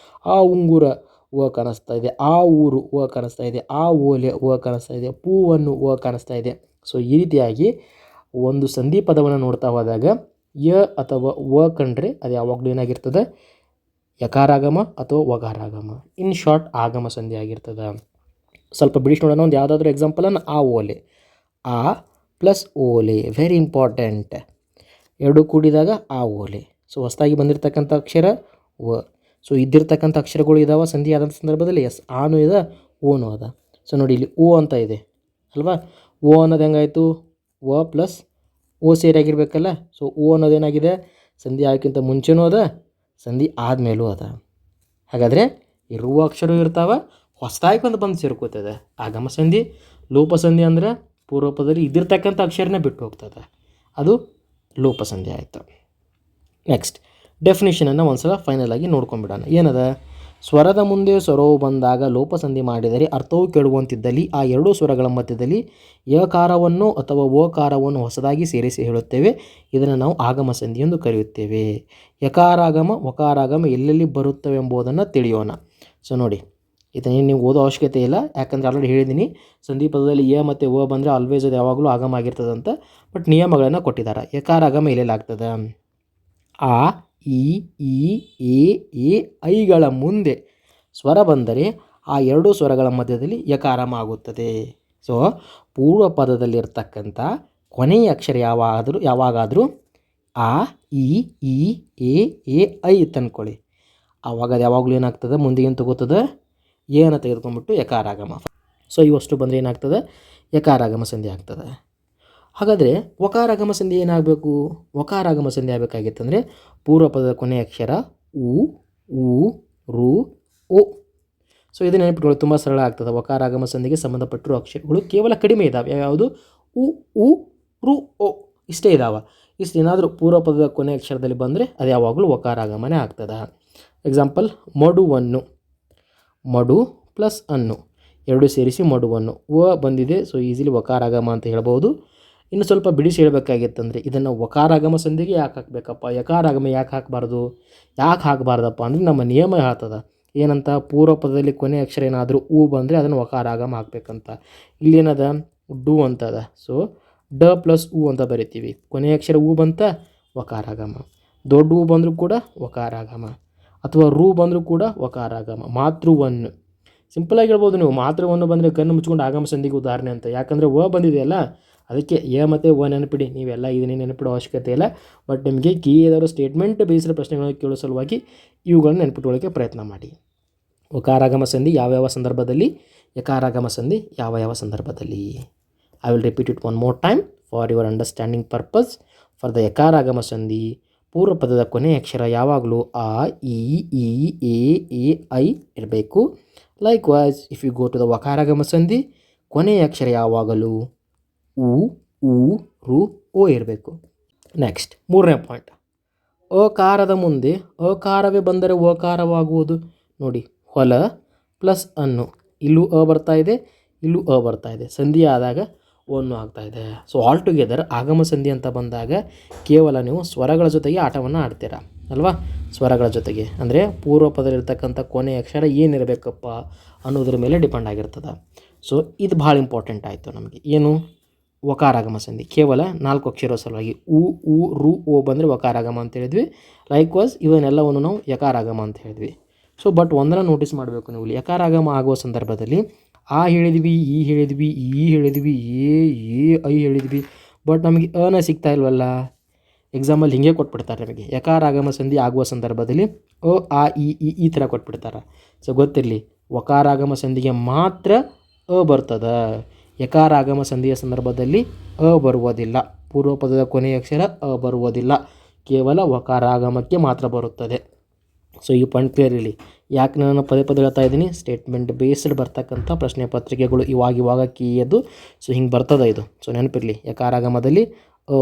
ಆ ಉಂಗುರ ವ ಕಾಣಿಸ್ತಾ ಇದೆ, ಆ ಊರು ವ ಕಾಣಿಸ್ತಾ ಇದೆ, ಆ ಓಲೆ ವ ಕಾಣಿಸ್ತಾ ಇದೆ, ಪೂವನ್ನು ವ ಕಾಣಿಸ್ತಾ ಇದೆ. ಸೊ ಈ ರೀತಿಯಾಗಿ ಒಂದು ಸಂಧಿ ಪದವನ್ನು ನೋಡ್ತಾ ಹೋದಾಗ ಯ ಅಥವಾ ವ ಕಂಡ್ರೆ ಅದು ಯಾವಾಗಲೂ ಏನಾಗಿರ್ತದೆ, ಯಕಾರಾಗಮ ಅಥವಾ ವಕಾರಾಗಮ, ಇನ್ ಶಾರ್ಟ್ ಆಗಮ ಸಂಧಿ ಆಗಿರ್ತದೆ. ಸ್ವಲ್ಪ ಬಿಡಿಸಿ ನೋಡೋಣ ಒಂದು ಯಾವುದಾದ್ರೂ ಎಕ್ಸಾಂಪಲನ್ನು. ಆ ಓಲೆ, ಆ ಪ್ಲಸ್ ಓಲೆ, ವೆರಿ ಇಂಪಾರ್ಟೆಂಟ್. ಎರಡು ಕೂಡಿದಾಗ ಆ ಓಲೆ. ಸೊ ಹೊಸದಾಗಿ ಬಂದಿರತಕ್ಕಂಥ ಅಕ್ಷರ ವ. ಸೊ ಇದ್ದಿರ್ತಕ್ಕಂಥ ಅಕ್ಷರಗಳು ಇದಾವೆ ಸಂಧಿ ಆದಂಥ ಸಂದರ್ಭದಲ್ಲಿ. ಎಸ್, ಆನು ಇದೆ, ಓನು ಅದ. ಸೊ ನೋಡಿ ಇಲ್ಲಿ ಓ ಅಂತ ಇದೆ ಅಲ್ವಾ, ಓ ಅನ್ನೋದು ಹೆಂಗಾಯಿತು, ವ ಪ್ಲಸ್ ಓ ಸೇರಿಯಾಗಿರ್ಬೇಕಲ್ಲ. ಸೊ ಓ ಅನ್ನೋದೇನಾಗಿದೆ, ಸಂಧಿ ಆಗೋಕ್ಕಿಂತ ಮುಂಚೆನೂ ಅದ, ಸಂಧಿ ಆದಮೇಲೂ ಅದ. ಹಾಗಾದರೆ ಇರುವ ಅಕ್ಷರ ಇರ್ತಾವೆ, ಹೊಸದಾಗಿ ಬಂದು ಸೇರ್ಕೋತದೆ. ಆಗಮ ಸಂಧಿ. ಲೋಪ ಸಂಧಿ ಅಂದರೆ ಪೂರ್ವಪದಲ್ಲಿ ಇದ್ದಿರ್ತಕ್ಕಂಥ ಅಕ್ಷರನೇ ಬಿಟ್ಟು ಹೋಗ್ತದೆ, ಅದು ಲೋಪ ಸಂಧಿ ಆಯಿತು. ನೆಕ್ಸ್ಟ್ ಡೆಫಿನಿಷನನ್ನು ಒಂದು ಸಲ ಫೈನಲ್ ಆಗಿ ನೋಡ್ಕೊಂಡ್ಬಿಡೋಣ. ಏನದ, ಸ್ವರದ ಮುಂದೆ ಸ್ವರವು ಬಂದಾಗ ಲೋಪಸಂಧಿ ಮಾಡಿದರೆ ಅರ್ಥವು ಕೆಡುವಂತಿದ್ದಲ್ಲಿ ಆ ಎರಡೂ ಸ್ವರಗಳ ಮಧ್ಯದಲ್ಲಿ ಯಕಾರವನ್ನು ಅಥವಾ ಓಕಾರವನ್ನು ಹೊಸದಾಗಿ ಸೇರಿಸಿ ಹೇಳುತ್ತೇವೆ. ಇದನ್ನು ನಾವು ಆಗಮ ಸಂಧಿ ಎಂದು ಕರೆಯುತ್ತೇವೆ. ಯಕಾರಾಗಮ ವಕಾರಾಗಮ ಎಲ್ಲೆಲ್ಲಿ ಬರುತ್ತವೆ ಎಂಬುದನ್ನು ತಿಳಿಯೋಣ. ಸೊ ನೋಡಿ, ಇದನ್ನೇನು ನೀವು ಓದೋ ಅವಶ್ಯಕತೆ ಇಲ್ಲ, ಯಾಕಂದರೆ ಆಲ್ರೆಡಿ ಹೇಳಿದ್ದೀನಿ, ಸಂಧಿ ಪದದಲ್ಲಿ ಯ ಮತ್ತು ಓ ಬಂದರೆ ಆಲ್ವೇಸ್ ಅದು ಯಾವಾಗಲೂ ಆಗಮ ಆಗಿರ್ತದಂತ. ಬಟ್ ನಿಯಮಗಳನ್ನು ಕೊಟ್ಟಿದ್ದಾರೆ. ಯಕಾರಾಗಮ ಎಲ್ಲೆಲ್ಲಿ ಆಗ್ತದೆ, ಆ ಇ ಎ ಐಗಳ ಮುಂದೆ ಸ್ವರ ಬಂದರೆ ಆ ಎರಡೂ ಸ್ವರಗಳ ಮಧ್ಯದಲ್ಲಿ ಯಕಾರಾಮ ಆಗುತ್ತದೆ. ಸೊ ಪೂರ್ವ ಪದದಲ್ಲಿರ್ತಕ್ಕಂಥ ಕೊನೆಯ ಅಕ್ಷರ ಯಾವಾಗಾದರೂ ಆ ಇ ಎ ಐ ತಂದ್ಕೊಳ್ಳಿ, ಆವಾಗ ಅದು ಯಾವಾಗಲೂ ಏನಾಗ್ತದೆ, ಮುಂದೆ ಏನು ತಗೋತದೆ, ಏನು ತೆಗೆದುಕೊಂಡ್ಬಿಟ್ಟು ಯಕಾರಾಗಮ. ಸೊ ಇವಷ್ಟು ಬಂದರೆ ಏನಾಗ್ತದೆ, ಯಕಾರಾಗಮ ಸಂಧಿ ಆಗ್ತದೆ. ಹಾಗಾದರೆ ವಕಾರಾಗಮ ಸಂಧಿ ಏನಾಗಬೇಕು, ವಕಾರಾಗಮ ಸಂಧಿ ಆಗಬೇಕಾಗಿತ್ತಂದರೆ ಪೂರ್ವ ಪದದ ಕೊನೆಯ ಅಕ್ಷರ ಉ ರು ಓ. ಸೊ ಇದು ನೆನಪಿಟ್ಕೊಳ್ಳಿ, ತುಂಬ ಸರಳ ಆಗ್ತದೆ. ವಕಾರಾಗಮ ಸಂಧಿಗೆ ಸಂಬಂಧಪಟ್ಟಿರೋ ಅಕ್ಷರಗಳು ಕೇವಲ ಕಡಿಮೆ ಇದ್ದಾವೆ. ಯಾವುದು, ಉ ರು ಓ ಇಷ್ಟೇ ಇದ್ದಾವೆ. ಇಷ್ಟು ಏನಾದರೂ ಪೂರ್ವ ಪದದ ಕೊನೆಯ ಅಕ್ಷರದಲ್ಲಿ ಬಂದರೆ ಅದು ಯಾವಾಗಲೂ ವಕಾರಾಗಮನೇ ಆಗ್ತದೆ. ಎಕ್ಸಾಂಪಲ್, ಮಡುವನ್ನು, ಮಡು ಪ್ಲಸ್ ಅನ್ನು ಎರಡು ಸೇರಿಸಿ ಮಡುವನ್ನು, ವ ಬಂದಿದೆ. ಸೊ ಈಸಿಲಿ ವಕಾರಾಗಮ ಅಂತ ಹೇಳ್ಬೋದು. ಇನ್ನು ಸ್ವಲ್ಪ ಬಿಡಿಸಿ ಹೇಳಬೇಕಾಗಿತ್ತಂದರೆ ಇದನ್ನು ವಕಾರಾಗಮ ಸಂಧಿಗೆ ಯಾಕೆ ಹಾಕಬೇಕಪ್ಪ, ಯಕಾರಾಗಮ ಯಾಕೆ ಹಾಕಬಾರ್ದಪ್ಪ ಅಂದರೆ ನಮ್ಮ ನಿಯಮ ಹೇಳ್ತದೆ. ಏನಂತ, ಪೂರ್ವ ಪದದಲ್ಲಿ ಕೊನೆ ಅಕ್ಷರ ಏನಾದರೂ ಉ ಬಂದರೆ ಅದನ್ನು ವಕಾರಾಗಮ ಹಾಕಬೇಕಂತ. ಇಲ್ಲೇನದ, ಡು ಅಂತದ. ಸೊ ಡ ಪ್ಲಸ್ ಉ ಅಂತ ಬರಿತೀವಿ. ಕೊನೆಯ ಅಕ್ಷರ ಉ ಬಂತ ವಕಾರಾಗಮ. ದೊಡ್ಡ ಉ ಬಂದರೂ ಕೂಡ ವಕಾರಾಗಮ, ಅಥವಾ ರು ಬಂದರೂ ಕೂಡ ವಕಾರಾಗಮ. ಮಾತೃವನ್ನು ಸಿಂಪಲಾಗಿ ಹೇಳ್ಬೋದು ನೀವು, ಮಾತೃವನ್ನು ಬಂದರೆ ಕಣ್ಣು ಮುಚ್ಕೊಂಡು ಆಗಮ ಸಂಧಿಗೆ ಉದಾಹರಣೆ ಅಂತ. ಯಾಕಂದರೆ ವ ಬಂದಿದೆಯಲ್ಲ, ಅದಕ್ಕೆ ಎ ಮತ್ತು ವ ನೆನಪಿಡಿ. ನೀವೆಲ್ಲ ಇದನ್ನೇ ನೆನಪಿಡೋ ಅವಶ್ಯಕತೆ ಇಲ್ಲ. ಬಟ್ ನಿಮಗೆ ಕೀ ಏದಾದರೂ ಸ್ಟೇಟ್ಮೆಂಟ್ ಬೇಸಿದ ಪ್ರಶ್ನೆಗಳನ್ನು ಕೇಳೋ ಸಲುವಾಗಿ ಇವುಗಳನ್ನು ನೆನಪಿಟ್ಕೊಳ್ಳೋಕ್ಕೆ ಪ್ರಯತ್ನ ಮಾಡಿ. ವಕಾರಾಗಮ ಸಂಧಿ ಯಾವ್ಯಾವ ಸಂದರ್ಭದಲ್ಲಿ, ಯಕಾರಾಗಮ ಸಂಧಿ ಯಾವ ಸಂದರ್ಭದಲ್ಲಿ. I will repeat it one more time for your understanding purpose. For the ಯಕಾರಾಗಮ ಸಂಧಿ, ಪೂರ್ವ ಪದದ ಕೊನೆಯ ಅಕ್ಷರ ಯಾವಾಗಲೂ ಆ ಇ ಎ ಐ ಇರಬೇಕು. Likewise if you go to the ವಕಾರಾಗಮ ಸಂಧಿ, ಕೊನೆಯ ಅಕ್ಷರ ಯಾವಾಗಲೂ ಉ ರು ಓ ಇರಬೇಕು. ನೆಕ್ಸ್ಟ್ ಮೂರನೇ ಪಾಯಿಂಟ್, ಅಕಾರದ ಮುಂದೆ ಅಕಾರವೇ ಬಂದರೆ ಓಕಾರವಾಗುವುದು. ನೋಡಿ, ಹೊಲ ಪ್ಲಸ್ ಅನ್ನು, ಇಲ್ಲೂ ಅ ಬರ್ತಾ ಇದೆ, ಇಲ್ಲೂ ಅ ಬರ್ತಾ ಇದೆ, ಸಂಧಿ ಆದಾಗ ಒನ್ನು ಆಗ್ತಾ ಇದೆ. ಸೊ ಆಲ್ ಟುಗೆದರ್ ಆಗಮ ಸಂಧಿ ಅಂತ ಬಂದಾಗ ಕೇವಲ ನೀವು ಸ್ವರಗಳ ಜೊತೆಗೆ ಆಟವನ್ನು ಆಡ್ತೀರಾ ಅಲ್ವಾ. ಸ್ವರಗಳ ಜೊತೆಗೆ ಅಂದರೆ ಪೂರ್ವ ಪದದಲ್ಲಿರ್ತಕ್ಕಂಥ ಕೊನೆಯ ಅಕ್ಷರ ಏನಿರಬೇಕಪ್ಪ ಅನ್ನೋದ್ರ ಮೇಲೆ ಡಿಪೆಂಡ್ ಆಗಿರ್ತದೆ. ಸೊ ಇದು ಭಾಳ ಇಂಪಾರ್ಟೆಂಟ್ ಆಯಿತು ನಮಗೆ. ಏನು, ವಕಾರಾಗಮ ಸಂಧಿ ಕೇವಲ 4 ಅಕ್ಷರ ಸಲುವಾಗಿ ಉ ರು ಓ ಬಂದರೆ ವಕಾರಾಗಮ ಅಂತ ಹೇಳಿದ್ವಿ. ಲೈಕ್ ವಾಸ್ ಇವನ್ನೆಲ್ಲವನ್ನು ನಾವು ಯಕಾರಾಗಮ ಅಂತ ಹೇಳಿದ್ವಿ. ಸೊ ಬಟ್ ಒಂದನ್ನು ನೋಟಿಸ್ ಮಾಡಬೇಕು ನೀವು, ಯಕಾರಾಗಮ ಆಗುವ ಸಂದರ್ಭದಲ್ಲಿ ಆ ಹೇಳಿದ್ವಿ, ಈ ಹೇಳಿದ್ವಿ, ಈ ಹೇಳಿದ್ವಿ, ಎ ಐ ಹೇಳಿದ್ವಿ, ಬಟ್ ನಮಗೆ ಅನ ಸಿಗ್ತಾ ಇಲ್ವಲ್ಲ. ಎಕ್ಸಾಮಲ್ಲಿ ಹಿಂಗೆ ಕೊಟ್ಬಿಡ್ತಾರೆ ನಮಗೆ, ಯಕಾರ ಆಗಮ ಸಂಧಿ ಆಗುವ ಸಂದರ್ಭದಲ್ಲಿ ಆ ಈ ಥರ ಕೊಟ್ಬಿಡ್ತಾರೆ. ಸೊ ಗೊತ್ತಿರಲಿ, ವಕಾರ ಆಗಮ ಸಂಧಿಗೆ ಮಾತ್ರ ಬರ್ತದೆ. ಯಕಾರ ಆಗಮ ಸಂಧಿಯ ಸಂದರ್ಭದಲ್ಲಿ ಬರುವುದಿಲ್ಲ. ಪೂರ್ವಪದದ ಕೊನೆಯ ಅಕ್ಷರ ಬರುವುದಿಲ್ಲ, ಕೇವಲ ವಕಾರಾಗಮಕ್ಕೆ ಮಾತ್ರ ಬರುತ್ತದೆ. ಸೊ ಈ ಪಾಯಿಂಟ್ ಕ್ಲಿಯರ್ ಇರಲಿ. ಯಾಕೆ ನಾನು ಪದೇ ಪದೇ ಹೇಳ್ತಾ ಇದ್ದೀನಿ, ಸ್ಟೇಟ್ಮೆಂಟ್ ಬೇಸ್ಡ್ ಬರ್ತಕ್ಕಂಥ ಪ್ರಶ್ನೆ ಪತ್ರಿಕೆಗಳು ಇವಾಗ ಕೀಯದು. ಸೊ ಹಿಂಗೆ ಬರ್ತದೆ ಇದು. ಸೊ ನೆನಪಿರಲಿ, ಯಕಾರಾಗಮದಲ್ಲಿ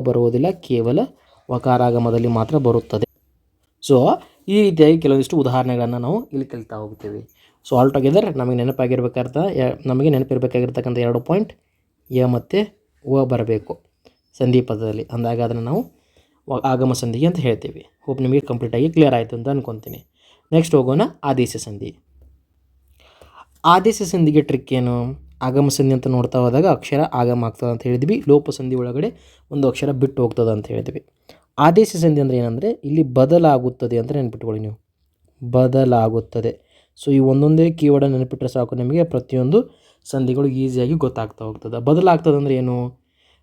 ಬರುವುದಿಲ್ಲ, ಕೇವಲ ವಕಾರಾಗಮದಲ್ಲಿ ಮಾತ್ರ ಬರುತ್ತದೆ. ಸೊ ಈ ರೀತಿಯಾಗಿ ಕೆಲವೊಂದಿಷ್ಟು ಉದಾಹರಣೆಗಳನ್ನು ನಾವು ಇಲ್ಲಿ ಕಲಿತಾ ಹೋಗ್ತೀವಿ. ಸೊ ಆಲ್ ಟುಗೆದರ್ ನಮಗೆ ನೆನಪಿರಬೇಕಾಗಿರ್ತಕ್ಕಂಥ 2 ಪಾಯಿಂಟ್ ಯ ಮತ್ತು ಬರಬೇಕು ಸಂಧಿ ಪದದಲ್ಲಿ. ಅಂದಾಗ ಅದನ್ನು ನಾವು ಆಗಮ ಸಂಧಿಗೆ ಅಂತ ಹೇಳ್ತೀವಿ. ಹೋಪ್ ನಿಮಗೆ ಕಂಪ್ಲೀಟಾಗಿ ಕ್ಲಿಯರ್ ಆಯಿತು ಅಂತ ಅಂದ್ಕೊತೀನಿ. ನೆಕ್ಸ್ಟ್ ಹೋಗೋಣ ಆದೇಶ ಸಂಧಿ. ಆದೇಶ ಸಂಧಿಗೆ ಟ್ರಿಕ್ ಏನು? ಆಗಮ ಸಂಧಿ ಅಂತ ನೋಡ್ತಾ ಹೋದಾಗ ಅಕ್ಷರ ಆಗಮ ಆಗ್ತದೆ ಅಂತ ಹೇಳಿದ್ವಿ, ಲೋಪ ಸಂಧಿ ಒಳಗಡೆ ಒಂದು ಅಕ್ಷರ ಬಿಟ್ಟು ಹೋಗ್ತದೆ ಅಂತ ಹೇಳಿದ್ವಿ. ಆದೇಶ ಸಂಧಿ ಅಂದರೆ ಏನಂದರೆ ಇಲ್ಲಿ ಬದಲಾಗುತ್ತದೆ ಅಂತ ನೆನಪಿಟ್ಕೊಳ್ಳಿ ನೀವು, ಬದಲಾಗುತ್ತದೆ. ಸೊ ಈ ಒಂದೊಂದೇ ಕೀವರ್ಡ್ ನೆನಪಿಟ್ಟರೆ ಸಾಕು, ನಿಮಗೆ ಪ್ರತಿಯೊಂದು ಸಂಧಿಗಳು ಈಸಿಯಾಗಿ ಗೊತ್ತಾಗ್ತಾ ಹೋಗ್ತದೆ. ಬದಲಾಗ್ತದೆ ಅಂದರೆ ಏನು?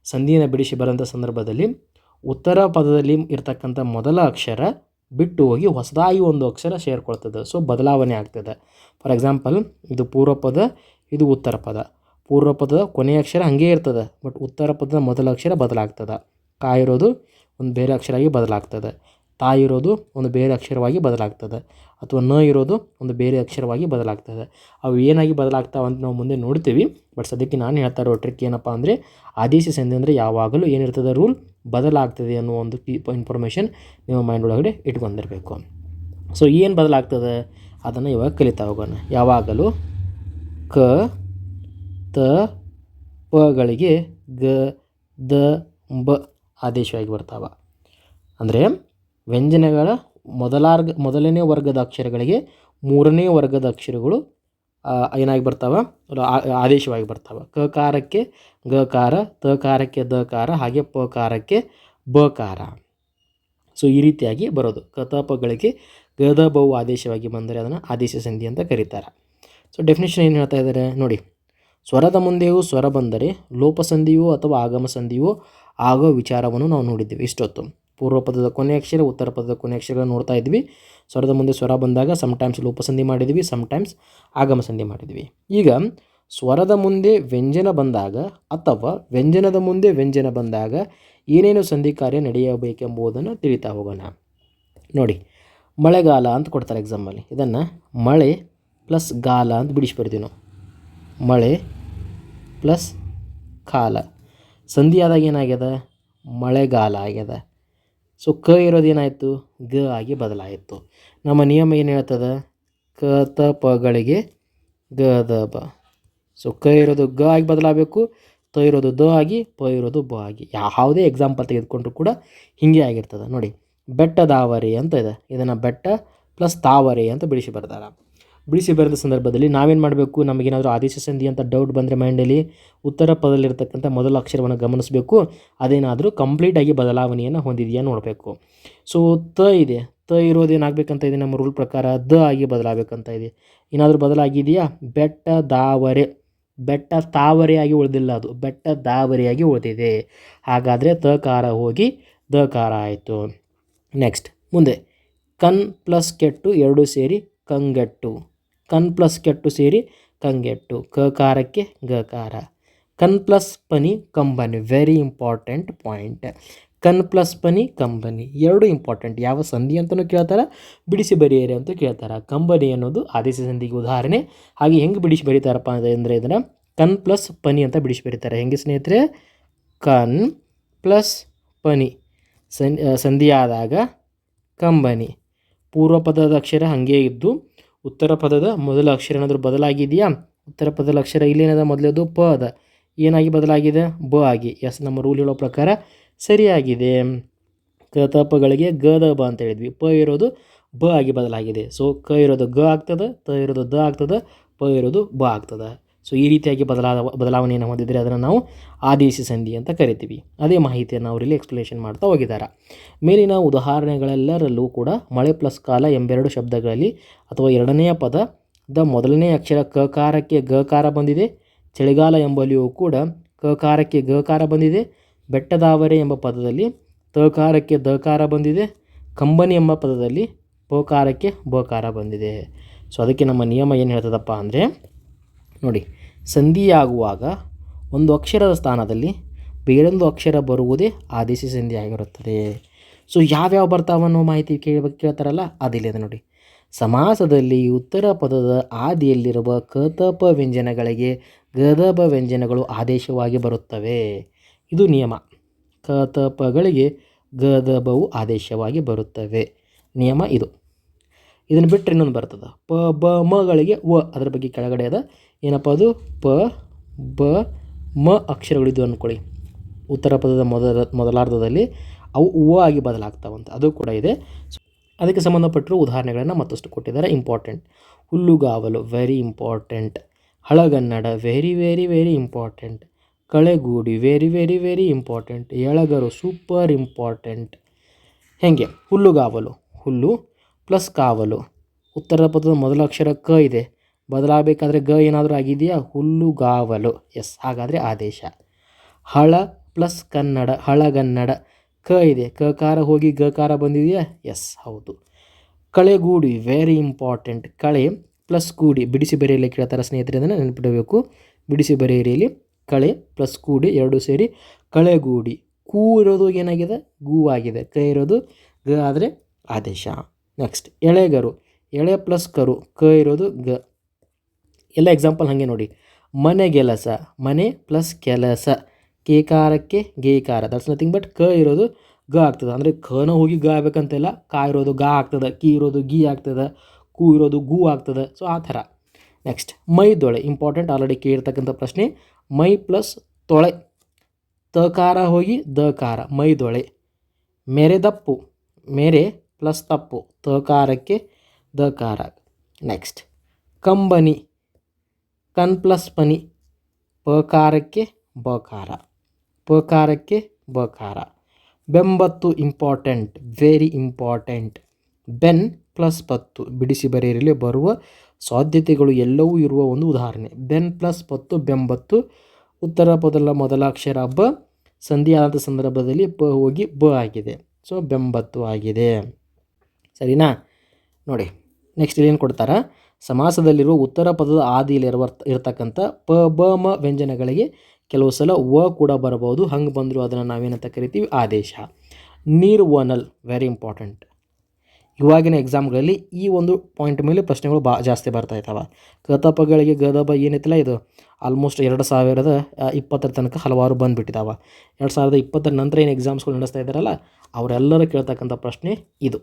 ಸಂಧಿಯನ್ನು ಬಿಡಿಸಿ ಬರೋಂಥ ಸಂದರ್ಭದಲ್ಲಿ ಉತ್ತರ ಪದದಲ್ಲಿ ಇರ್ತಕ್ಕಂಥ ಮೊದಲ ಅಕ್ಷರ ಬಿಟ್ಟು ಹೋಗಿ ಹೊಸದಾಗಿ ಒಂದು ಅಕ್ಷರ ಸೇರ್ಕೊಳ್ತದೆ. ಸೊ ಬದಲಾವಣೆ ಆಗ್ತದೆ. ಫಾರ್ ಎಕ್ಸಾಂಪಲ್, ಇದು ಪೂರ್ವ ಪದ, ಇದು ಉತ್ತರ ಪದ. ಪೂರ್ವ ಪದದ ಕೊನೆಯ ಅಕ್ಷರ ಹಾಗೇ ಇರ್ತದೆ, ಬಟ್ ಉತ್ತರ ಪದದ ಮೊದಲ ಅಕ್ಷರ ಬದಲಾಗ್ತದೆ. ಕಾ ಇರೋದು ಒಂದು ಬೇರೆ ಅಕ್ಷರ ಆಗಿ ಬದಲಾಗ್ತದೆ, ತಾ ಇರೋದು ಒಂದು ಬೇರೆ ಅಕ್ಷರವಾಗಿ ಬದಲಾಗ್ತದೆ, ಅಥವಾ ನ ಇರೋದು ಒಂದು ಬೇರೆ ಅಕ್ಷರವಾಗಿ ಬದಲಾಗ್ತದೆ. ಅವು ಏನಾಗಿ ಬದಲಾಗ್ತಾವೆ ಅಂತ ನಾವು ಮುಂದೆ ನೋಡ್ತೀವಿ. ಬಟ್ ಸದ್ಯಕ್ಕೆ ನಾನು ಹೇಳ್ತಾ ಇರೋ ಟ್ರಿಕ್ ಏನಪ್ಪ ಅಂದರೆ, ಆದೇಶ ಸಂಧಿ ಅಂದರೆ ಯಾವಾಗಲೂ ಏನಿರ್ತದೆ ರೂಲ್, ಬದಲಾಗ್ತದೆ ಅನ್ನೋ ಒಂದು ಇನ್ಫಾರ್ಮೇಷನ್ ನಿಮ್ಮ ಮೈಂಡ್ ಒಳಗಡೆ ಇಟ್ಕೊಂಡಿರಬೇಕು. ಸೊ ಏನು ಬದಲಾಗ್ತದೆ ಅದನ್ನು ಇವಾಗ ಕಲಿತಾ ಹೋಗೋಣ. ಯಾವಾಗಲೂ ಕ ತ ಪಗಳಿಗೆ ಗ ದ ಬ ಆದೇಶವಾಗಿ ಬರ್ತಾವೆ. ಅಂದರೆ ವ್ಯಂಜನಗಳ ಮೊದಲನೇ ವರ್ಗದ ಅಕ್ಷರಗಳಿಗೆ ಮೂರನೇ ವರ್ಗದ ಅಕ್ಷರಗಳು ಏನಾಗಿ ಬರ್ತಾವೆ, ಆದೇಶವಾಗಿ ಬರ್ತಾವೆ. ಕಕಾರಕ್ಕೆ ಗಕಾರ, ತಕಾರಕ್ಕೆ ದಕಾರ, ಹಾಗೆ ಪಕಾರಕ್ಕೆ ಬಕಾರ. ಸೊ ಈ ರೀತಿಯಾಗಿ ಬರೋದು. ಕತಪಗಳಿಗೆ ಗದ ಬಹು ಆದೇಶವಾಗಿ ಬಂದರೆ ಅದನ್ನು ಆದೇಶ ಸಂಧಿ ಅಂತ ಕರೀತಾರೆ. ಸೊ ಡೆಫಿನೇಷನ್ ಏನು ಹೇಳ್ತಾ ಇದ್ದಾರೆ ನೋಡಿ. ಸ್ವರದ ಮುಂದೆಯೂ ಸ್ವರ ಬಂದರೆ ಲೋಪಸಂಧಿಯೋ ಅಥವಾ ಆಗಮ ಸಂಧಿಯೋ ಆಗೋ ವಿಚಾರವನ್ನು ನಾವು ನೋಡಿದ್ದೀವಿ ಇಷ್ಟೊತ್ತು. ಪೂರ್ವ ಪದದ ಕೊನೆ ಅಕ್ಷರ, ಉತ್ತರ ಪದದ ಕೊನೆ ಅಕ್ಷರಗಳನ್ನು ನೋಡ್ತಾ ಇದ್ವಿ. ಸ್ವರದ ಮುಂದೆ ಸ್ವರ ಬಂದಾಗ ಸಮ್ಟೈಮ್ಸ್ ಲೋಪಸಂಧಿ ಮಾಡಿದ್ವಿ, ಸಮ್ಟೈಮ್ಸ್ ಆಗಮ ಸಂಧಿ ಮಾಡಿದ್ವಿ. ಈಗ ಸ್ವರದ ಮುಂದೆ ವ್ಯಂಜನ ಬಂದಾಗ ಅಥವಾ ವ್ಯಂಜನದ ಮುಂದೆ ವ್ಯಂಜನ ಬಂದಾಗ ಏನೇನು ಸಂಧಿ ಕಾರ್ಯ ನಡೆಯಬೇಕೆಂಬುದನ್ನು ತಿಳಿತಾ ಹೋಗೋಣ. ನೋಡಿ, ಮಳೆಗಾಲ ಅಂತ ಕೊಡ್ತಾರೆ ಎಕ್ಸಾಮಲ್ಲಿ. ಇದನ್ನು ಮಳೆ ಪ್ಲಸ್ ಗಾಲ ಅಂತ ಬಿಡಿಸಿ ಬರ್ತೀವಿ ನಾವು. ಮಳೆ ಪ್ಲಸ್ ಕಾಲ ಸಂಧಿ ಆದಾಗ ಏನಾಗ್ಯದ, ಮಳೆಗಾಲ ಆಗ್ಯದ. ಸೊ ಕ ಇರೋದೇನಾಯಿತು, ಗ ಆಗಿ ಬದಲಾಯಿತು. ನಮ್ಮ ನಿಯಮ ಏನು ಹೇಳ್ತದೆ, ಕ ತ ಪಗಳಿಗೆ ಗ ದ ಬ. ಸೊ ಕ ಇರೋದು ಗ ಆಗಿ ಬದಲಾಗಬೇಕು, ತ ಇರೋದು ದ ಆಗಿ, ಪ ಇರೋದು ಬ ಆಗಿ. ಯಾವುದೇ ಎಕ್ಸಾಂಪಲ್ ತೆಗೆದುಕೊಂಡ್ರು ಕೂಡ ಹೀಗೆ ಆಗಿರ್ತದೆ. ನೋಡಿ, ಬೆಟ್ಟದಾವರೆ ಅಂತ ಇದೆ, ಇದನ್ನು ಬೆಟ್ಟ ಪ್ಲಸ್ ತಾವರೆ ಅಂತ ಬಿಡಿಸಿ ಬರ್ತಾರೆ. ಬಿಡಿಸಿ ಬರೆದ ಸಂದರ್ಭದಲ್ಲಿ ನಾವೇನು ಮಾಡಬೇಕು, ನಮಗೇನಾದರೂ ಆದೇಶ ಸಂಧಿ ಅಂತ ಡೌಟ್ ಬಂದರೆ ಮೈಂಡಲ್ಲಿ ಉತ್ತರ ಪದದಲ್ಲಿರ್ತಕ್ಕಂಥ ಮೊದಲ ಅಕ್ಷರವನ್ನು ಗಮನಿಸಬೇಕು. ಅದೇನಾದರೂ ಕಂಪ್ಲೀಟಾಗಿ ಬದಲಾವಣೆಯನ್ನು ಹೊಂದಿದೆಯಾ ನೋಡಬೇಕು. ಸೊ ತ ಇದೆ, ತ ಇರೋದೇನಾಗಬೇಕಂತ ಇದೆ ನಮ್ಮ ರೂಲ್ ಪ್ರಕಾರ, ದ ಆಗಿ ಬದಲಾಗಬೇಕಂತ ಇದೆ. ಏನಾದರೂ ಬದಲಾಗಿದೆಯಾ, ಬೆಟ್ಟ ದಾವರೆ, ಬೆಟ್ಟ ತಾವರೆಯಾಗಿ ಉಳಿದಿಲ್ಲ, ಅದು ಬೆಟ್ಟ ದಾವರೆಯಾಗಿ ಉಳಿದಿದೆ. ಹಾಗಾದರೆ ತಕಾರ ಹೋಗಿ ದಕಾರ ಆಯಿತು. ನೆಕ್ಸ್ಟ್ ಮುಂದೆ ಕನ್ ಪ್ಲಸ್ ಕೆಟ್ಟು ಎರಡು ಸೇರಿ ಕಂಗೆಟ್ಟು, ಕನ್ ಪ್ಲಸ್ ಕೆಟ್ಟು ಸೇರಿ ಕಂಗೆಟ್ಟು. ಕಕಾರಕ್ಕೆ ಗಕಾರ. ಕನ್ ಪ್ಲಸ್ ಪನಿ ಕಂಬನಿ, ವೆರಿ ಇಂಪಾರ್ಟೆಂಟ್ ಪಾಯಿಂಟ್. ಕನ್ ಪ್ಲಸ್ ಪನಿ ಕಂಬನಿ ಎರಡು ಇಂಪಾರ್ಟೆಂಟ್. ಯಾವ ಸಂಧಿ ಅಂತಲೂ ಕೇಳ್ತಾರೆ, ಬಿಡಿಸಿ ಬರೆಯಿರಿ ಅಂತ ಕೇಳ್ತಾರೆ. ಕಂಬನಿ ಅನ್ನೋದು ಆದೇಶ ಸಂಧಿಗೆ ಉದಾಹರಣೆ. ಹಾಗೆ ಹೆಂಗೆ ಬಿಡಿಸಿ ಬರೀತಾರಪ್ಪ ಅಂದರೆ ಇದನ್ನು ಕನ್ ಪ್ಲಸ್ ಪನಿ ಅಂತ ಬಿಡಿಸಿ ಬರೀತಾರೆ. ಹೆಂಗೆ ಸ್ನೇಹಿತರೆ, ಕನ್ ಪ್ಲಸ್ ಪನಿ ಸಂಧಿ ಆದಾಗ ಕಂಬನಿ. ಪೂರ್ವ ಪದದ ಅಕ್ಷರ ಹಾಗೇ ಇದ್ದು ಉತ್ತರ ಪದದ ಮೊದಲ ಅಕ್ಷರ ಏನಾದರೂ ಬದಲಾಗಿದೆಯಾ, ಉತ್ತರ ಪದದ ಅಕ್ಷರ ಇಲ್ಲೇನದ ಮೊದಲೇದು ಪ ಅದ, ಏನಾಗಿ ಬದಲಾಗಿದೆ, ಬ ಆಗಿ. ಎಸ್, ನಮ್ಮ ರೂಲ್ ಹೇಳೋ ಪ್ರಕಾರ ಸರಿಯಾಗಿದೆ. ಕತಪಗಳಿಗೆ ಗ ದ ಬ ಅಂತ ಹೇಳಿದ್ವಿ, ಪ ಇರೋದು ಬ ಆಗಿ ಬದಲಾಗಿದೆ. ಸೊ ಕ ಇರೋದು ಗ ಆಗ್ತದೆ, ತ ಇರೋದು ದ ಆಗ್ತದೆ, ಪ ಇರೋದು ಬ ಆಗ್ತದೆ. ಸೊ ಈ ರೀತಿಯಾಗಿ ಬದಲಾವಣೆಯನ್ನು ಹೊಂದಿದರೆ ಅದನ್ನು ನಾವು ಆದೇಶ ಸಂಧಿ ಅಂತ ಕರಿತೀವಿ. ಅದೇ ಮಾಹಿತಿಯನ್ನು ಅವರಲ್ಲಿ ಎಕ್ಸ್ಪ್ಲೇಷನ್ ಮಾಡ್ತಾ ಹೋಗಿದ್ದಾರೆ. ಮೇಲಿನ ಉದಾಹರಣೆಗಳೆಲ್ಲರಲ್ಲೂ ಕೂಡ ಮಳೆ ಪ್ಲಸ್ ಕಾಲ ಎಂಬೆರಡು ಶಬ್ದಗಳಲ್ಲಿ ಅಥವಾ ಎರಡನೆಯ ಪದದ ಮೊದಲನೇ ಅಕ್ಷರ ಕಕಾರಕ್ಕೆ ಗಕಾರ ಬಂದಿದೆ. ಚಳಿಗಾಲ ಎಂಬಲ್ಲಿಯೂ ಕೂಡ ಕಕಾರಕ್ಕೆ ಗಕಾರ ಬಂದಿದೆ. ಬೆಟ್ಟದಾವರೆ ಎಂಬ ಪದದಲ್ಲಿ ತಕಾರಕ್ಕೆ ದಕಾರ ಬಂದಿದೆ. ಕಂಬನಿ ಎಂಬ ಪದದಲ್ಲಿ ಪಕಾರಕ್ಕೆ ಬಕಾರ ಬಂದಿದೆ. ಸೊ ಅದಕ್ಕೆ ನಮ್ಮ ನಿಯಮ ಏನು ಹೇಳ್ತದಪ್ಪ ಅಂದರೆ ನೋಡಿ, ಸಂಧಿಯಾಗುವಾಗ ಒಂದು ಅಕ್ಷರದ ಸ್ಥಾನದಲ್ಲಿ ಬೇರೊಂದು ಅಕ್ಷರ ಬರುವುದೇ ಆದೇಶ ಸಂಧಿ ಆಗಿರುತ್ತದೆ. ಸೊ ಯಾವ್ಯಾವ ಬರ್ತಾವನ್ನೋ ಮಾಹಿತಿ ಕೇಳ್ತಾರಲ್ಲ, ಅದಿಲ್ಲಿದೆ ನೋಡಿ. ಸಮಾಸದಲ್ಲಿ ಉತ್ತರ ಪದದ ಆದಿಯಲ್ಲಿರುವ ಕತಪ ವ್ಯಂಜನಗಳಿಗೆ ಗದಬ ವ್ಯಂಜನಗಳು ಆದೇಶವಾಗಿ ಬರುತ್ತವೆ. ಇದು ನಿಯಮ. ಕತಪಗಳಿಗೆ ಗದಬವು ಆದೇಶವಾಗಿ ಬರುತ್ತವೆ. ನಿಯಮ ಇದು. ಇದನ್ನು ಬಿಟ್ಟರೆ ಇನ್ನೊಂದು ಬರ್ತದೆ, ಪ ಬ ಮಗಳಿಗೆ ವ. ಅದರ ಬಗ್ಗೆ ಕೆಳಗಡೆ ಅದ ಏನಪ್ಪ ಅದು, ಪ ಬ ಮ ಅಕ್ಷರಗಳಿದ್ದು ಅಂದ್ಕೊಳ್ಳಿ. ಉತ್ತರ ಪದದ ಮೊದಲಾರ್ಧದಲ್ಲಿ ಅವು ವ ಆಗಿ ಬದಲಾಗ್ತಾವಂತ, ಅದು ಕೂಡ ಇದೆ. ಅದಕ್ಕೆ ಸಂಬಂಧಪಟ್ಟಿರೋ ಉದಾಹರಣೆಗಳನ್ನು ಮತ್ತಷ್ಟು ಕೊಟ್ಟಿದ್ದಾರೆ. ಇಂಪಾರ್ಟೆಂಟ್. ಹುಲ್ಲುಗಾವಲು ವೆರಿ ಇಂಪಾರ್ಟೆಂಟ್. ಹಳಗನ್ನಡ ವೆರಿ ವೆರಿ ವೆರಿ ಇಂಪಾರ್ಟೆಂಟ್. ಕಳೆಗೂಡಿ ವೆರಿ ವೆರಿ ವೆರಿ ಇಂಪಾರ್ಟೆಂಟ್. ಎಳಗರು ಸೂಪರ್ ಇಂಪಾರ್ಟೆಂಟ್. ಹೇಗೆ ಹುಲ್ಲುಗಾವಲು, ಹುಲ್ಲು ಪ್ಲಸ್ ಕಾವಲು. ಉತ್ತರ ಪದದ ಮೊದಲ ಅಕ್ಷರ ಕ ಇದೆ, ಬದಲಾಗಬೇಕಾದ್ರೆ ಗ ಏನಾದರೂ ಆಗಿದೆಯಾ, ಹುಲ್ಲುಗಾವಲು. ಎಸ್, ಹಾಗಾದರೆ ಆದೇಶ. ಹಳ ಪ್ಲಸ್ ಕನ್ನಡ, ಹಳಗನ್ನಡ. ಕ ಇದೆ, ಕಕಾರ ಹೋಗಿ ಗಕಾರ ಬಂದಿದೆಯಾ, ಎಸ್ ಹೌದು. ಕಳೆಗೂಡಿ ವೆರಿ ಇಂಪಾರ್ಟೆಂಟ್. ಕಳೆ ಪ್ಲಸ್ ಕೂಡಿ, ಬಿಡಿಸಿ ಬರೆಯಲಿ ಕೇಳ್ತಾರೆ ಸ್ನೇಹಿತರೆ, ಅದನ್ನು ನೆನಪಿಡಬೇಕು. ಬಿಡಿಸಿ ಬರೆಯಲಿಯಲ್ಲಿ ಕಳೆ ಪ್ಲಸ್ ಕೂಡಿ ಎರಡು ಸೇರಿ ಕಳೆಗೂಡಿ. ಕೂ ಇರೋದು ಏನಾಗಿದೆ, ಗೂ ಆಗಿದೆ. ಕ ಇರೋದು ಗ ಆದರೆ ಆದೇಶ. ನೆಕ್ಸ್ಟ್ ಎಳೆಗರು, ಎಳೆ ಪ್ಲಸ್ ಕರು, ಕ ಇರೋದು ಗ. ಎಲ್ಲ ಎಕ್ಸಾಂಪಲ್ ಹಾಗೆ ನೋಡಿ. ಮನೆಗೆಲಸ, ಮನೆ ಪ್ಲಸ್ ಕೆಲಸ, ಕೇಕಾರಕ್ಕೆ ಗೇಕಾರ. ದಟ್ಸ್ ನಥಿಂಗ್ ಬಟ್ ಕ ಇರೋದು ಗ ಆಗ್ತದೆ. ಅಂದರೆ ಖನ ಹೋಗಿ ಗ ಆಗ್ಬೇಕಂತೆಲ್ಲ. ಕಾ ಇರೋದು ಗ ಆಗ್ತದೆ, ಕಿ ಇರೋದು ಗಿ ಆಗ್ತದೆ, ಕು ಇರೋದು ಗೂ ಆಗ್ತದೆ. ಸೊ ಆ ಥರ. ನೆಕ್ಸ್ಟ್ ಮೈದೊಳೆ ಇಂಪಾರ್ಟೆಂಟ್, ಆಲ್ರೆಡಿ ಕೇಳಿರ್ತಕ್ಕಂಥ ಪ್ರಶ್ನೆ. ಮೈ ಪ್ಲಸ್ ತೊಳೆ, ತಕಾರ ಹೋಗಿ ದಕಾರ, ಮೈದೊಳೆ. ಮೆರೆದಪ್ಪು, ಮೆರೆ ಪ್ಲಸ್ ತಪ್ಪು, ತಕಾರಕ್ಕೆ ದಕಾರ. ನೆಕ್ಸ್ಟ್ ಕಂಬನಿ, ಕನ್ ಪ್ಲಸ್ ಪನಿ, ಪಕಾರಕ್ಕೆ ಬಕಾರ, ಪಕಾರಕ್ಕೆ ಬಕಾರ. ಬೆಂಬತ್ತು ಇಂಪಾರ್ಟೆಂಟ್, ವೆರಿ ಇಂಪಾರ್ಟೆಂಟ್. ಬೆನ್ ಪ್ಲಸ್ ಪತ್ತು, ಬಿಡಿಸಿ ಬರೆಯಲಿ ಬರುವ ಸಾಧ್ಯತೆಗಳು ಎಲ್ಲವೂ ಇರುವ ಒಂದು ಉದಾಹರಣೆ. ಬೆನ್ ಪ್ಲಸ್ ಪತ್ತು ಬೆಂಬತ್ತು. ಉತ್ತರ ಪದದ ಮೊದಲ ಅಕ್ಷರ ಬ, ಸಂಧಿಯಾದ ಸಂದರ್ಭದಲ್ಲಿ ಪ ಹೋಗಿ ಬ ಆಗಿದೆ. ಸೊ ಬೆಂಬತ್ತು ಆಗಿದೆ. ಸರಿನಾ? ನೋಡಿ ನೆಕ್ಸ್ಟ್ ಇಲ್ಲೇನು ಕೊಡ್ತಾರ, ಸಮಾಸದಲ್ಲಿರುವ ಉತ್ತರ ಪದದ ಇರತಕ್ಕಂಥ ಪ ಬ ಮ ವ್ಯಂಜನಗಳಿಗೆ ಕೆಲವು ಸಲ ವ ಕೂಡ ಬರಬಹುದು. ಹಂಗೆ ಬಂದರೂ ಅದನ್ನು ನಾವೇನಂತ ಕರಿತೀವಿ, ಆದೇಶ. ನಿರ್ವನಲ್ ವೆರಿ ಇಂಪಾರ್ಟೆಂಟ್. ಇವಾಗಿನ ಎಕ್ಸಾಮ್ಗಳಲ್ಲಿ ಈ ಒಂದು ಪಾಯಿಂಟ್ ಮೇಲೆ ಪ್ರಶ್ನೆಗಳು ಜಾಸ್ತಿ ಬರ್ತಾ ಇದ್ದಾವೆ. ಕತಪಗಳಿಗೆ ಗದಬ ಏನೈತಿಲ್ಲ, ಇದು ಆಲ್ಮೋಸ್ಟ್ 2020 ತನಕ ಹಲವಾರು ಬಂದುಬಿಟ್ಟಿದ್ದಾವೆ. 2020 ನಂತರ ಏನು ಎಕ್ಸಾಮ್ಸ್ಗಳು ನಡೆಸ್ತಾ ಇದ್ದಾರಲ್ಲ, ಅವರೆಲ್ಲರೂ ಕೇಳ್ತಕ್ಕಂಥ ಪ್ರಶ್ನೆ ಇದು.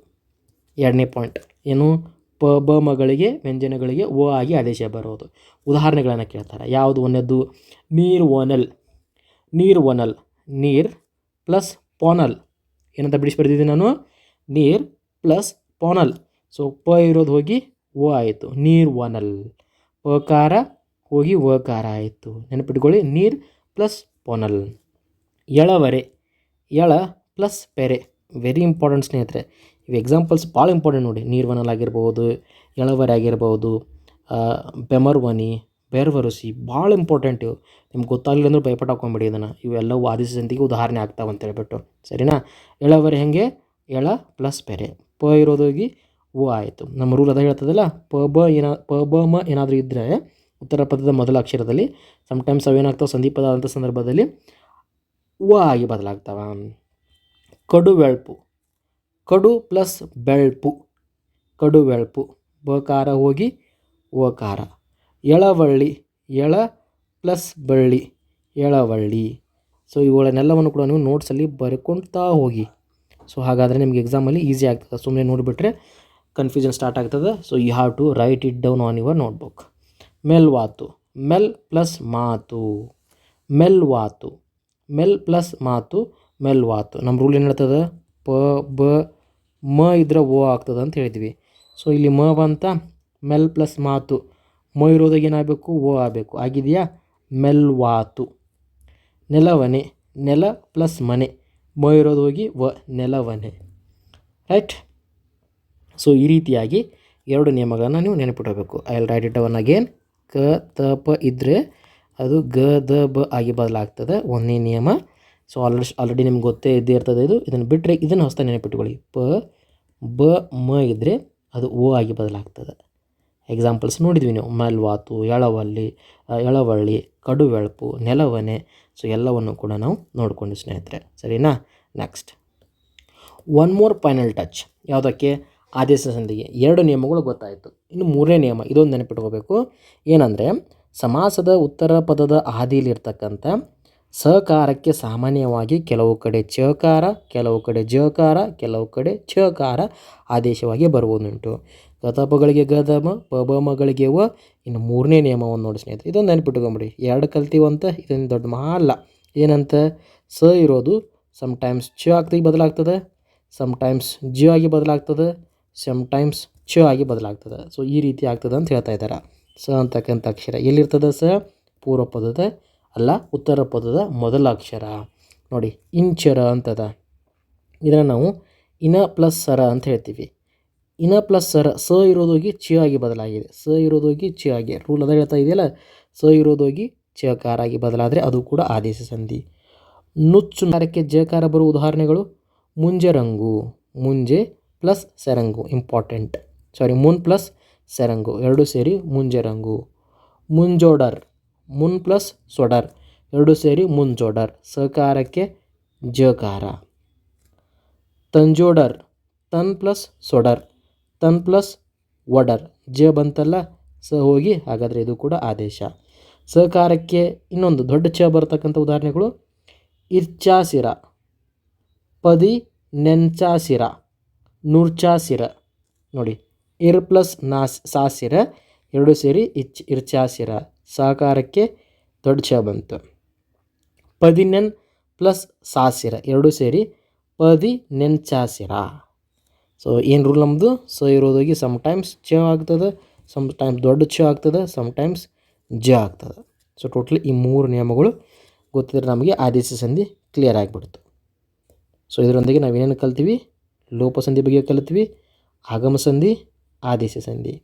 ಎರಡನೇ ಪಾಯಿಂಟ್ ಏನು, ಪ ಬ ಮಗಳಿಗೆ ವ್ಯಂಜನಗಳಿಗೆ ಓ ಆಗಿ ಆದೇಶ ಬರೋದು. ಉದಾಹರಣೆಗಳನ್ನು ಕೇಳ್ತಾರೆ. ಯಾವುದು? ಒಂದದ್ದು ನೀರ್ವನಲ್. ನೀರ್ವನಲ್, ನೀರ್ ಪ್ಲಸ್ ಪೊನಲ್. ಏನಂತ ಬಿಡಿಸಿ ಬರ್ತಿದ್ದೀನಿ ನಾನು, ನೀರ್ ಪ್ಲಸ್ ಪೊನಲ್. ಸೊ ಪ ಇರೋದು ಹೋಗಿ ಓ ಆಯಿತು, ನೀರ್ವನಲ್. ಪಕಾರ ಹೋಗಿ ವಕಾರ ಆಯಿತು. ನೆನಪಿಟ್ಕೊಳ್ಳಿ, ನೀರ್ ಪ್ಲಸ್ ಪೊನಲ್. ಎಳವರೆ, ಎಳ ಪ್ಲಸ್ ಪೆರೆ, ವೆರಿ ಇಂಪಾರ್ಟೆಂಟ್ ಸ್ನೇಹಿತರೆ. ಇವು ಎಕ್ಸಾಂಪಲ್ಸ್ ಭಾಳ ಇಂಪಾರ್ಟೆಂಟ್ ನೋಡಿ. ನೀರ್ವನಲ್ ಆಗಿರ್ಬೋದು, ಎಳವರೆ ಆಗಿರ್ಬೋದು, ಬೆಮರ್ವನಿ, ಬೆರ್ವರಸಿ, ಭಾಳ ಇಂಪಾರ್ಟೆಂಟ್ ಇವು. ನಿಮ್ಗೆ ಗೊತ್ತಾಗಲಿಲ್ಲ ಅಂದ್ರೆ ಭಯಪಟ್ಟು ಹಾಕೊಂಬಿಡಿ ಇದನ್ನು. ಇವೆಲ್ಲವೂ ಆದೇಶ ಸಂಧಿಗೆ ಉದಾಹರಣೆ ಆಗ್ತಾವೆ ಅಂತ ಹೇಳ್ಬಿಟ್ಟು. ಸರಿನಾ? ಎಳವರೆ ಹೆಂಗೆ, ಎಳ ಪ್ಲಸ್ ಪೆರೆ, ಪ ಇರೋದೋಗಿ ಓ ಆಯಿತು. ನಮ್ಮ ರೂಲ್ ಅದ ಹೇಳ್ತದಲ್ಲ, ಪ ಬ ಮ ಏನಾದರೂ ಇದ್ದರೆ ಉತ್ತರ ಪದದ ಮೊದಲ ಅಕ್ಷರದಲ್ಲಿ ಸಮ್ಟೈಮ್ಸ್ ಅವೇನಾಗ್ತಾವೆ, ಸಂಧಿಪದ ಆದಂಥ ಸಂದರ್ಭದಲ್ಲಿ ವ ಆಗಿ ಬದಲಾಗ್ತಾವ. ಕಡುವೆಳ್ಪು, ಕಡು ಪ್ಲಸ್ ಬೆಳ್ಪು, ಕಡುವೆಳ್ಪು. ಬಕಾರ ಹೋಗಿ ಓಕಾರ. ಎಳವಳ್ಳಿ, ಎಳ ಪ್ಲಸ್ ಬಳ್ಳಿ, ಎಳವಳ್ಳಿ. ಸೊ ಇವುಗಳನ್ನೆಲ್ಲವನ್ನು ಕೂಡ ನೀವು ನೋಟ್ಸಲ್ಲಿ ಬರ್ಕೊಳ್ತಾ ಹೋಗಿ. ಸೊ ಹಾಗಾದರೆ ನಿಮಗೆ ಎಕ್ಸಾಮಲ್ಲಿ ಈಸಿ ಆಗ್ತದೆ. ಸುಮ್ಮನೆ ನೋಡಿಬಿಟ್ರೆ ಕನ್ಫ್ಯೂಷನ್ ಸ್ಟಾರ್ಟ್ ಆಗ್ತದೆ. So you have to write it down on your notebook. ಮೆಲ್ವಾತು, ಮೆಲ್ ಪ್ಲಸ್ ಮಾತು, ಮೆಲ್ವಾತು. ಮೆಲ್ ಪ್ಲಸ್ ಮಾತು, ಮೆಲ್ವಾತು. ನಮ್ಮ ರೂಲ್ ಏನು ಹೇಳ್ತದೆ, ಪ ಬ ಮ ಇದ್ರೆ ಓ ಆಗ್ತದೆ ಅಂತ ಹೇಳಿದ್ವಿ. ಸೊ ಇಲ್ಲಿ ಮ ಬಂತ, ಮೆಲ್ ಪ್ಲಸ್ ಮಾತು, ಮ ಇರೋದಾಗ ಏನಾಗಬೇಕು, ಓ ಆಗಬೇಕು. ಆಗಿದೆಯಾ, ಮೆಲ್ವಾತು. ನೆಲವನೆ, ನೆಲ ಪ್ಲಸ್ ಮನೆ, ಮ ಇರೋದು ಹೋಗಿ ವ, ನೆಲವನೆ. ರೈಟ್? ಸೊ ಈ ರೀತಿಯಾಗಿ ಎರಡು ನಿಯಮಗಳನ್ನು ನೀವು ನೆನಪಿಡಬೇಕು. I will write it down again. ಕ ತ ಪ ಇದ್ದರೆ ಅದು ಗ ದ ಬ ಆಗಿ ಬದಲಾಗ್ತದೆ, ಒಂದನೇ ನಿಯಮ. ಸೊ ಆಲ್ರೆಡಿ ನಿಮ್ಗೆ ಗೊತ್ತೇ ಇದ್ದೇ ಇರ್ತದೆ ಇದು. ಇದನ್ನು ಬಿಟ್ಟರೆ ಇದನ್ನು ಹೊಸ ನೆನಪಿಟ್ಕೊಳ್ಳಿ. ಬ ಮ ಇದ್ದರೆ ಅದು ಓ ಆಗಿ ಬದಲಾಗ್ತದೆ. ಎಕ್ಸಾಂಪಲ್ಸ್ ನೋಡಿದ್ವಿ ನೀವು, ಮಲ್ವಾತು, ಎಳವಳ್ಳಿ, ಕಡುವೆಳಪು, ನೆಲವನೆ. ಸೊ ಎಲ್ಲವನ್ನು ಕೂಡ ನಾವು ನೋಡ್ಕೊಂಡು ಸ್ನೇಹಿತರೆ, ಸರಿನಾ. Next one more final touch. ಯಾವುದಕ್ಕೆ? ಆದೇಶ ಸಂಧಿಗೆ. 2 ನಿಯಮಗಳು ಗೊತ್ತಾಯಿತು. ಇನ್ನು 3ನೇ ನಿಯಮ, ಇದೊಂದು ನೆನಪಿಟ್ಕೋಬೇಕು. ಏನಂದರೆ ಸಮಾಸದ ಉತ್ತರ ಪದದ ಹಾದಿಯಲ್ಲಿರ್ತಕ್ಕಂಥ ಸಕಾರಕ್ಕೆ ಸಾಮಾನ್ಯವಾಗಿ ಕೆಲವು ಕಡೆ ಚಕಾರ, ಕೆಲವು ಕಡೆ ಜಕಾರ, ಕೆಲವು ಕಡೆ ಛಕಾರ ಆದೇಶವಾಗಿ ಬರುವುದುಂಟು. ಗತಪಗಳಿಗೆ ಗದಮ, ಪಬಮಗಳಿಗೆ ವ. ಇನ್ನು 3ನೇ ನಿಯಮವನ್ನು ನೋಡಿ ಸ್ನೇಹಿತರೆ, ಇದೊಂದು ನೆನಪಿಟ್ಕೊಂಬಿಡಿ. 2 ಕಲ್ತೀವಂತ ಇದೊಂದು ದೊಡ್ಡ ಮಹಲ್ಲ. ಏನಂತ? ಸ ಇರೋದು ಸಮ್ಟೈಮ್ಸ್ ಚ ಆಗ್ತಿ ಬದಲಾಗ್ತದೆ, ಸಮ್ಟೈಮ್ಸ್ ಜ ಆಗಿ ಬದಲಾಗ್ತದೆ, ಸಮ್ಟೈಮ್ಸ್ ಚ ಆಗಿ ಬದಲಾಗ್ತದೆ. ಸೊ ಈ ರೀತಿ ಆಗ್ತದೆ ಅಂತ ಹೇಳ್ತಾ ಇದ್ದಾರೆ. ಸ ಅಂತಕ್ಕಂಥ ಅಕ್ಷರ ಎಲ್ಲಿರ್ತದೆ? ಸ ಪೂರ್ವ ಪದದ ಅಲ್ಲ, ಉತ್ತರ ಪದದ ಮೊದಲ ಅಕ್ಷರ. ನೋಡಿ, ಇಂಚರ ಅಂತದ. ಇದನ್ನು ನಾವು ಇನ ಪ್ಲಸ್ ಸರ ಅಂತ ಹೇಳ್ತೀವಿ. ಇನ ಪ್ಲಸ್ ಸರ, ಸ ಇರೋದೋಗಿ ಚ ಆಗಿ ಬದಲಾಗಿದೆ. ಸ ಇರೋದೋಗಿ ಚ ಆಗಿ ರೂಲ್ ಅದ ಹೇಳ್ತಾ ಇದೆಯಲ್ಲ, ಸ ಇರೋದೋಗಿ ಚಕಾರ ಆಗಿ ಬದಲಾದರೆ ಅದು ಕೂಡ ಆದೇಶ ಸಂಧಿ. ನುಚ್ಚು ನರಕ್ಕೆ ಜಕಾರ ಬರುವ ಉದಾಹರಣೆಗಳು: ಮುಂಜರಂಗು, ಮುಂಜೆ ಪ್ಲಸ್ ಸೆರಂಗು, ಇಂಪಾರ್ಟೆಂಟ್. ಮುನ್ ಪ್ಲಸ್ ಸೆರಂಗು 2 ಸೇರಿ ಮುಂಜರಂಗು. ಮುಂಜೋಡರ್, ಮುನ್ ಪ್ಲಸ್ ಸೊಡರ್ 2 ಸೇರಿ ಮುಂಜೋಡರ್, ಸಕಾರಕ್ಕೆ ಜಕಾರ. ತಂಜೋಡರ್, ತನ್ ಪ್ಲಸ್ ಸೊಡರ್, ತನ್ ಪ್ಲಸ್ ಒಡರ್, ಜ ಬಂತಲ್ಲ, ಸ ಹೋಗಿ, ಹಾಗಾದರೆ ಇದು ಕೂಡ ಆದೇಶ. ಸಕಾರಕ್ಕೆ ಇನ್ನೊಂದು ದೊಡ್ಡ ಚ ಬರ್ತಕ್ಕಂಥ ಉದಾಹರಣೆಗಳು: ಇರ್ಚಾಸಿರ, ಪದಿ ನೆಂಚಾಸಿರ, ನೂರ್ಚಾಸಿರ. ನೋಡಿ, ಇರ್ ಪ್ಲಸ್ ಸಾಸಿರ 2 ಸೇರಿ ಇರ್ಚಾಸಿರ, ಸಕಾರಕ್ಕೆ ದೊಡ್ಡ ಚ ಬಂತು. ಪದಿನೆನ್ ಪ್ಲಸ್ ಸಾಸಿರ 2 ಸೇರಿ ಪದಿ ನೆಂಚಾಸಿರ. ಸೊ ಏನು ರೂಲ್ ನಮ್ಮದು? ಸ ಇರೋದೋಗಿ ಸಮ್ಟೈಮ್ಸ್ ಚ ಆಗ್ತದೆ, ಸಮ್ಟೈಮ್ಸ್ ದೊಡ್ಡ ಚ ಆಗ್ತದೆ, ಸಮ್ಟೈಮ್ಸ್ ಜ ಆಗ್ತದೆ. ಸೊ ಟೋಟಲಿ ಈ 3 ನಿಯಮಗಳು ಗೊತ್ತಿದ್ರೆ ನಮಗೆ ಆದೇಶ ಸಂಧಿ ಕ್ಲಿಯರ್ ಆಗಿಬಿಡ್ತು. ಸೊ ಇದರೊಂದಿಗೆ ನಾವೇನೇನು ಕಲ್ತೀವಿ? ಲೋಪಸಂಧಿ ಬಗ್ಗೆ ಕಲಿತ್ವಿ, ಆಗಮ ಸಂಧಿ, ಆದೇಶ ಸಂಧಿ.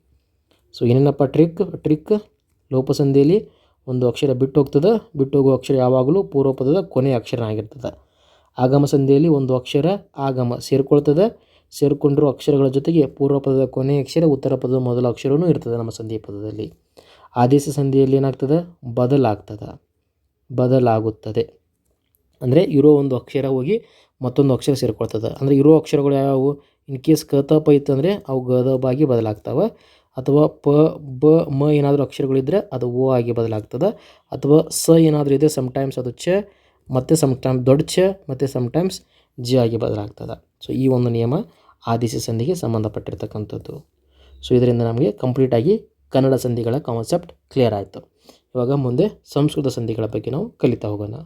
So ಏನೇನಪ್ಪ trick? ಲೋಪಸಂಧಿಯಲ್ಲಿ ಒಂದು ಅಕ್ಷರ ಬಿಟ್ಟು ಹೋಗ್ತದೆ, ಬಿಟ್ಟು ಹೋಗುವ ಅಕ್ಷರ ಯಾವಾಗಲೂ ಪೂರ್ವ ಪದದ ಕೊನೆಯ ಅಕ್ಷರ ಆಗಿರ್ತದೆ. ಆಗಮ ಸಂಧಿಯಲ್ಲಿ ಒಂದು ಅಕ್ಷರ ಆಗಮ ಸೇರಿಕೊಳ್ತದೆ, ಸೇರಿಕೊಂಡಿರೋ ಅಕ್ಷರಗಳ ಜೊತೆಗೆ ಪೂರ್ವ ಪದದ ಕೊನೆಯ ಅಕ್ಷರ, ಉತ್ತರ ಪದದ ಮೊದಲ ಅಕ್ಷರವೂ ಇರ್ತದೆ ನಮ್ಮ ಸಂಧಿ ಪದದಲ್ಲಿ. ಆದೇಶ ಸಂಧಿಯಲ್ಲಿ ಏನಾಗ್ತದೆ? ಬದಲಾಗುತ್ತದೆ. ಅಂದರೆ ಇರೋ ಒಂದು ಅಕ್ಷರ ಹೋಗಿ ಮತ್ತೊಂದು ಅಕ್ಷರ ಸೇರಿಕೊಳ್ತದೆ. ಅಂದರೆ ಇರೋ ಅಕ್ಷರಗಳು ಯಾವುವು? ಇನ್ ಕೇಸ್ ಕ ತ ಪ ಇತ್ತಂದರೆ ಅವು ಗದಬಾಗಿ ಬದಲಾಗ್ತವೆ, ಅಥವಾ ಪ ಬ ಮ ಏನಾದರೂ ಅಕ್ಷರಗಳಿದ್ದರೆ ಅದು ಓ ಆಗಿ ಬದಲಾಗ್ತದೆ, ಅಥವಾ ಸ ಏನಾದರೂ ಇದೆ ಸಮ್ಟೈಮ್ಸ್ ಅದು ಚ, ಮತ್ತು ಸಮ್ಟೈಮ್ಸ್ ದೊಡ್ಡ ಚ, ಮತ್ತು ಸಮ್ಟೈಮ್ಸ್ ಜ ಆಗಿ ಬದಲಾಗ್ತದೆ. ಸೊ ಈ ಒಂದು ನಿಯಮ ಆದೇಶ ಸಂಧಿಗೆ ಸಂಬಂಧಪಟ್ಟಿರ್ತಕ್ಕಂಥದ್ದು. ಸೊ ಇದರಿಂದ ನಮಗೆ ಕಂಪ್ಲೀಟಾಗಿ ಕನ್ನಡ ಸಂಧಿಗಳ ಕಾನ್ಸೆಪ್ಟ್ ಕ್ಲಿಯರ್ ಆಯಿತು. ಇವಾಗ ಮುಂದೆ ಸಂಸ್ಕೃತ ಸಂಧಿಗಳ ಬಗ್ಗೆ ನಾವು ಕಲಿತಾ ಹೋಗೋಣ.